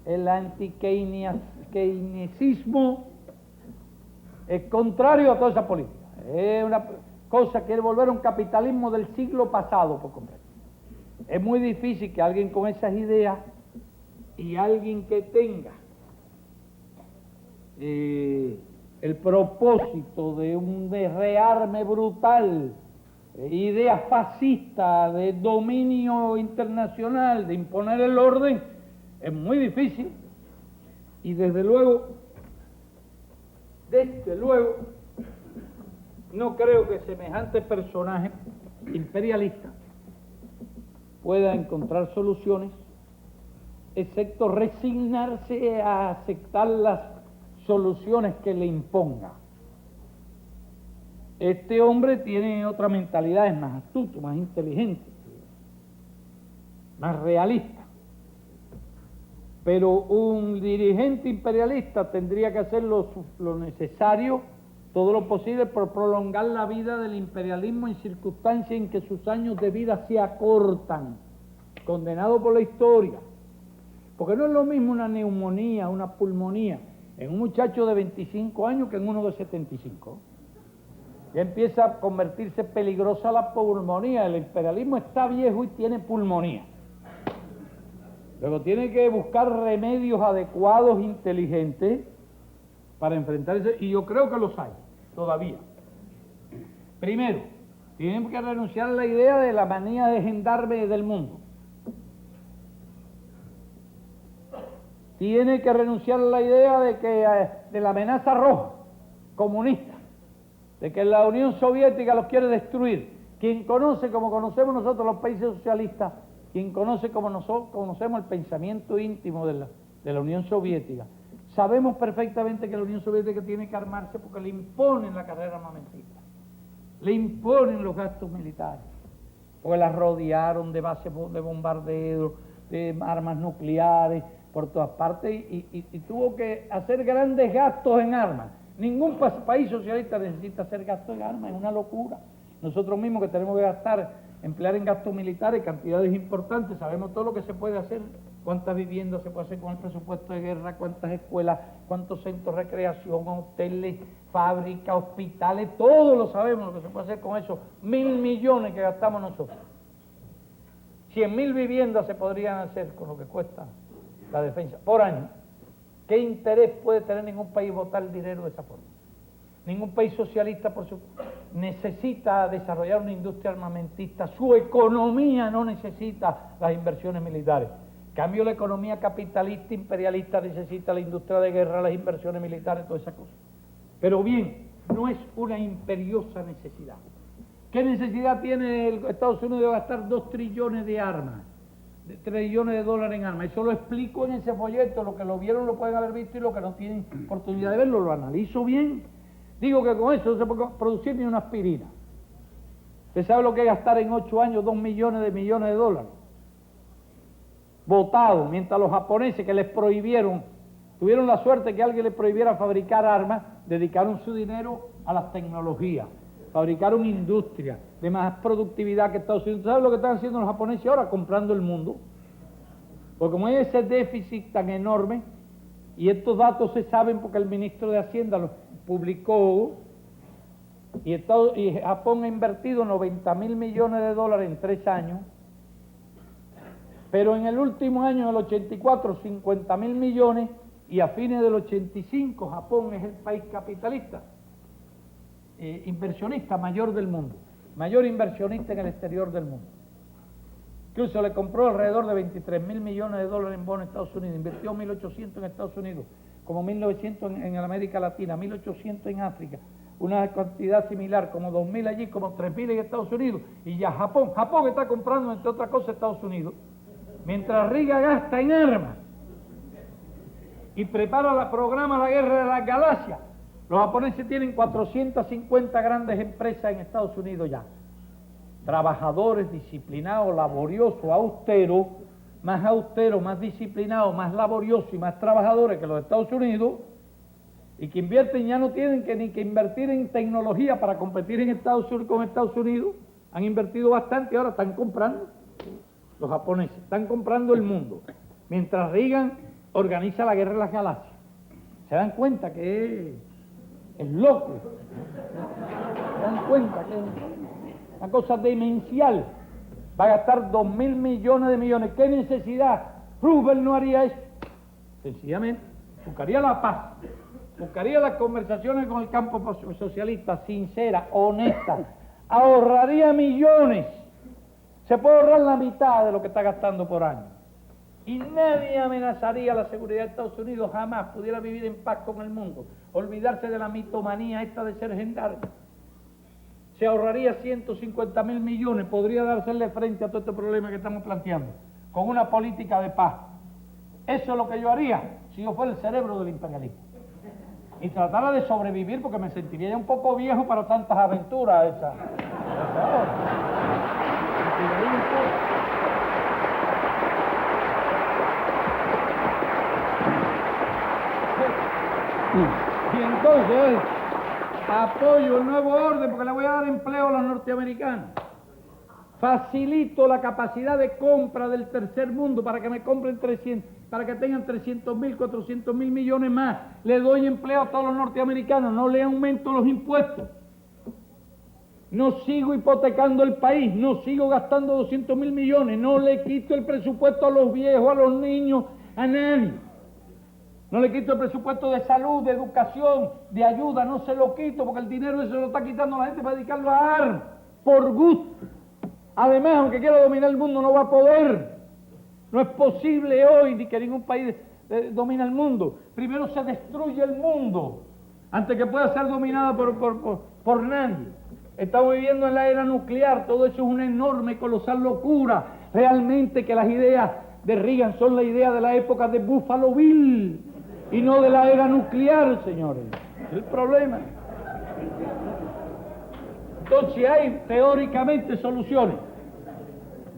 el anti-Keynesismo, es contrario a toda esa política. Es una cosa que quiere volver a un capitalismo del siglo pasado por completo. Es muy difícil que alguien con esas ideas y alguien que tenga el propósito de un rearme brutal, ideas fascistas, de dominio internacional, de imponer el orden, es muy difícil. Y desde luego, no creo que semejante personaje imperialista pueda encontrar soluciones, excepto resignarse a aceptar las soluciones que le imponga. Este hombre tiene otra mentalidad, es más astuto, más inteligente, más realista. Pero un dirigente imperialista tendría que hacer lo necesario, todo lo posible, por prolongar la vida del imperialismo en circunstancias en que sus años de vida se acortan, condenado por la historia. Porque no es lo mismo una neumonía, una pulmonía, en un muchacho de 25 años que en uno de 75. Ya empieza a convertirse peligrosa la pulmonía. El imperialismo está viejo y tiene pulmonía. Luego tiene que buscar remedios adecuados, inteligentes, para enfrentarse, y yo creo que los hay, todavía. Primero, tienen que renunciar a la idea de la manía de gendarme del mundo. Tiene que renunciar a la idea de la amenaza roja, comunista, de que la Unión Soviética los quiere destruir. Quien conoce, como conocemos nosotros los países socialistas, quien conoce como nosotros conocemos el pensamiento íntimo de la Unión Soviética, sabemos perfectamente que la Unión Soviética tiene que armarse porque le imponen la carrera armamentista, le imponen los gastos militares, porque la rodearon de bases de bombardeo, de armas nucleares por todas partes y tuvo que hacer grandes gastos en armas. Ningún país socialista necesita hacer gastos en armas, es una locura. Nosotros mismos que tenemos que emplear en gastos militares cantidades importantes, sabemos todo lo que se puede hacer, cuántas viviendas se puede hacer con el presupuesto de guerra, cuántas escuelas, cuántos centros de recreación, hoteles, fábricas, hospitales, todo lo sabemos lo que se puede hacer con esos 1.000 millones que gastamos nosotros. 100.000 viviendas se podrían hacer con lo que cuesta la defensa por año. ¿Qué interés puede tener ningún país botar dinero de esa forma? Ningún país socialista necesita desarrollar una industria armamentista, su economía no necesita las inversiones militares. En cambio, la economía capitalista, imperialista, necesita la industria de guerra, las inversiones militares, todas esas cosas. Pero bien, no es una imperiosa necesidad. ¿Qué necesidad tiene Estados Unidos de gastar 2 trillones de armas? De trillones de dólares en armas? Eso lo explico en ese folleto, lo que lo vieron lo pueden haber visto y lo que no tienen oportunidad de verlo, lo analizo bien. Digo que con eso no se puede producir ni una aspirina. ¿Usted sabe lo que es gastar en 8 años 2 millones de dólares? Votado, mientras los japoneses que les prohibieron, tuvieron la suerte que alguien les prohibiera fabricar armas, dedicaron su dinero a las tecnologías, fabricaron industria de más productividad que Estados Unidos. ¿Sabe lo que están haciendo los japoneses ahora? Comprando el mundo. Porque como hay ese déficit tan enorme, y estos datos se saben porque el ministro de Hacienda los publicó, y Japón ha invertido 90.000 millones de dólares en 3 años, pero en el último año, en el 84, 50.000 millones, y a fines del 85 Japón es el país capitalista, inversionista mayor del mundo, mayor inversionista en el exterior del mundo. Incluso le compró alrededor de 23.000 millones de dólares en bonos en Estados Unidos, invirtió 1.800 en Estados Unidos, como 1.900 en América Latina, 1.800 en África, una cantidad similar, como 2.000 allí, como 3.000 en Estados Unidos, y ya Japón está comprando, entre otras cosas, Estados Unidos. Mientras Riga gasta en armas y programa la guerra de las galaxias, los japoneses tienen 450 grandes empresas en Estados Unidos ya. Trabajadores disciplinados, laboriosos, austeros, más disciplinados, más laboriosos y más trabajadores que los Estados Unidos, y que invierten, ya no tienen ni que invertir en tecnología para competir en con Estados Unidos. Han invertido bastante y ahora están comprando. Los japoneses están comprando el mundo, mientras Reagan organiza la guerra de las galaxias. ¿Se dan cuenta que es loco? ¿Se dan cuenta que es una cosa demencial? Va a gastar 2.000 millones de millones. ¿Qué necesidad? Roosevelt no haría eso. Sencillamente buscaría la paz, buscaría las conversaciones con el campo socialista, sinceras, honestas, ahorraría millones. Se puede ahorrar la mitad de lo que está gastando por año. Y nadie amenazaría la seguridad de Estados Unidos, jamás pudiera vivir en paz con el mundo, olvidarse de la mitomanía esta de ser gendarme. Se ahorraría 150.000 millones, podría dársele frente a todo este problema que estamos planteando, con una política de paz. Eso es lo que yo haría si yo fuera el cerebro del imperialismo. Y tratara de sobrevivir, porque me sentiría ya un poco viejo para tantas aventuras esas. Y entonces apoyo el nuevo orden porque le voy a dar empleo a los norteamericanos. Facilito la capacidad de compra del tercer mundo para que me compren 300, para que tengan 300.000, 400.000 millones más. Le doy empleo a todos los norteamericanos, no le aumento los impuestos. No sigo hipotecando el país, no sigo gastando 200.000 millones, no le quito el presupuesto a los viejos, a los niños, a nadie. No le quito el presupuesto de salud, de educación, de ayuda, no se lo quito porque el dinero eso lo está quitando la gente para dedicarlo a armas, por gusto. Además, aunque quiera dominar el mundo, no va a poder. No es posible hoy ni que ningún país domine el mundo. Primero se destruye el mundo antes que pueda ser dominado por nadie. Estamos viviendo en la era nuclear, todo eso es una enorme, colosal locura. Realmente que las ideas de Reagan son la idea de la época de Buffalo Bill y no de la era nuclear, señores. Es el problema. Entonces hay teóricamente soluciones.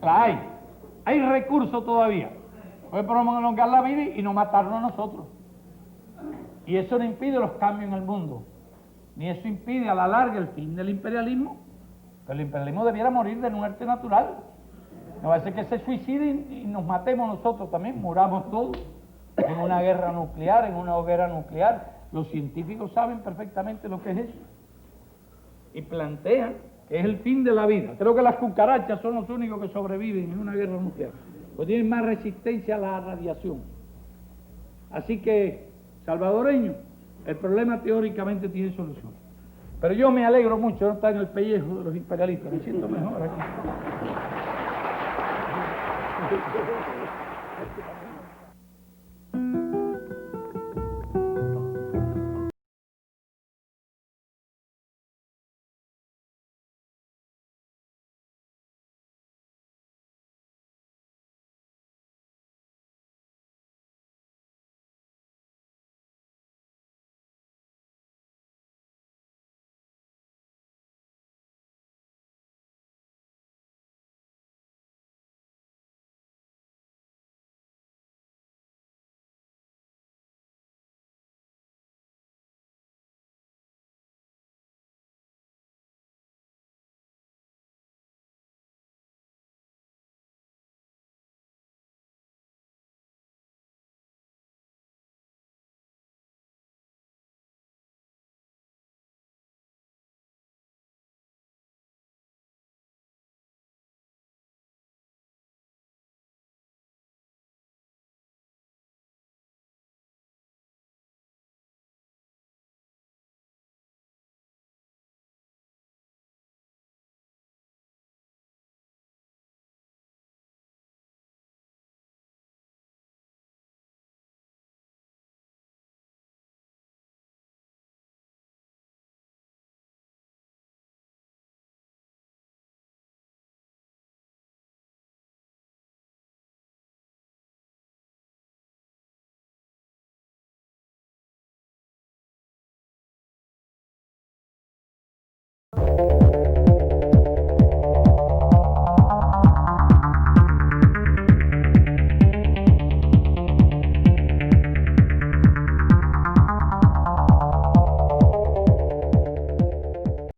Hay recursos todavía. Puede prolongar la vida y no matarnos a nosotros. Y eso no impide los cambios en el mundo. Ni eso impide a la larga el fin del imperialismo. Pero el imperialismo debiera morir de muerte natural. No va a ser que se suiciden y nos matemos nosotros también, muramos todos en una guerra nuclear, en una hoguera nuclear. Los científicos saben perfectamente lo que es eso. Y plantean que es el fin de la vida. Creo que las cucarachas son los únicos que sobreviven en una guerra nuclear, pues tienen más resistencia a la radiación. Así que, salvadoreño, el problema teóricamente tiene solución. Pero yo me alegro mucho de no estar en el pellejo de los imperialistas, me siento mejor aquí.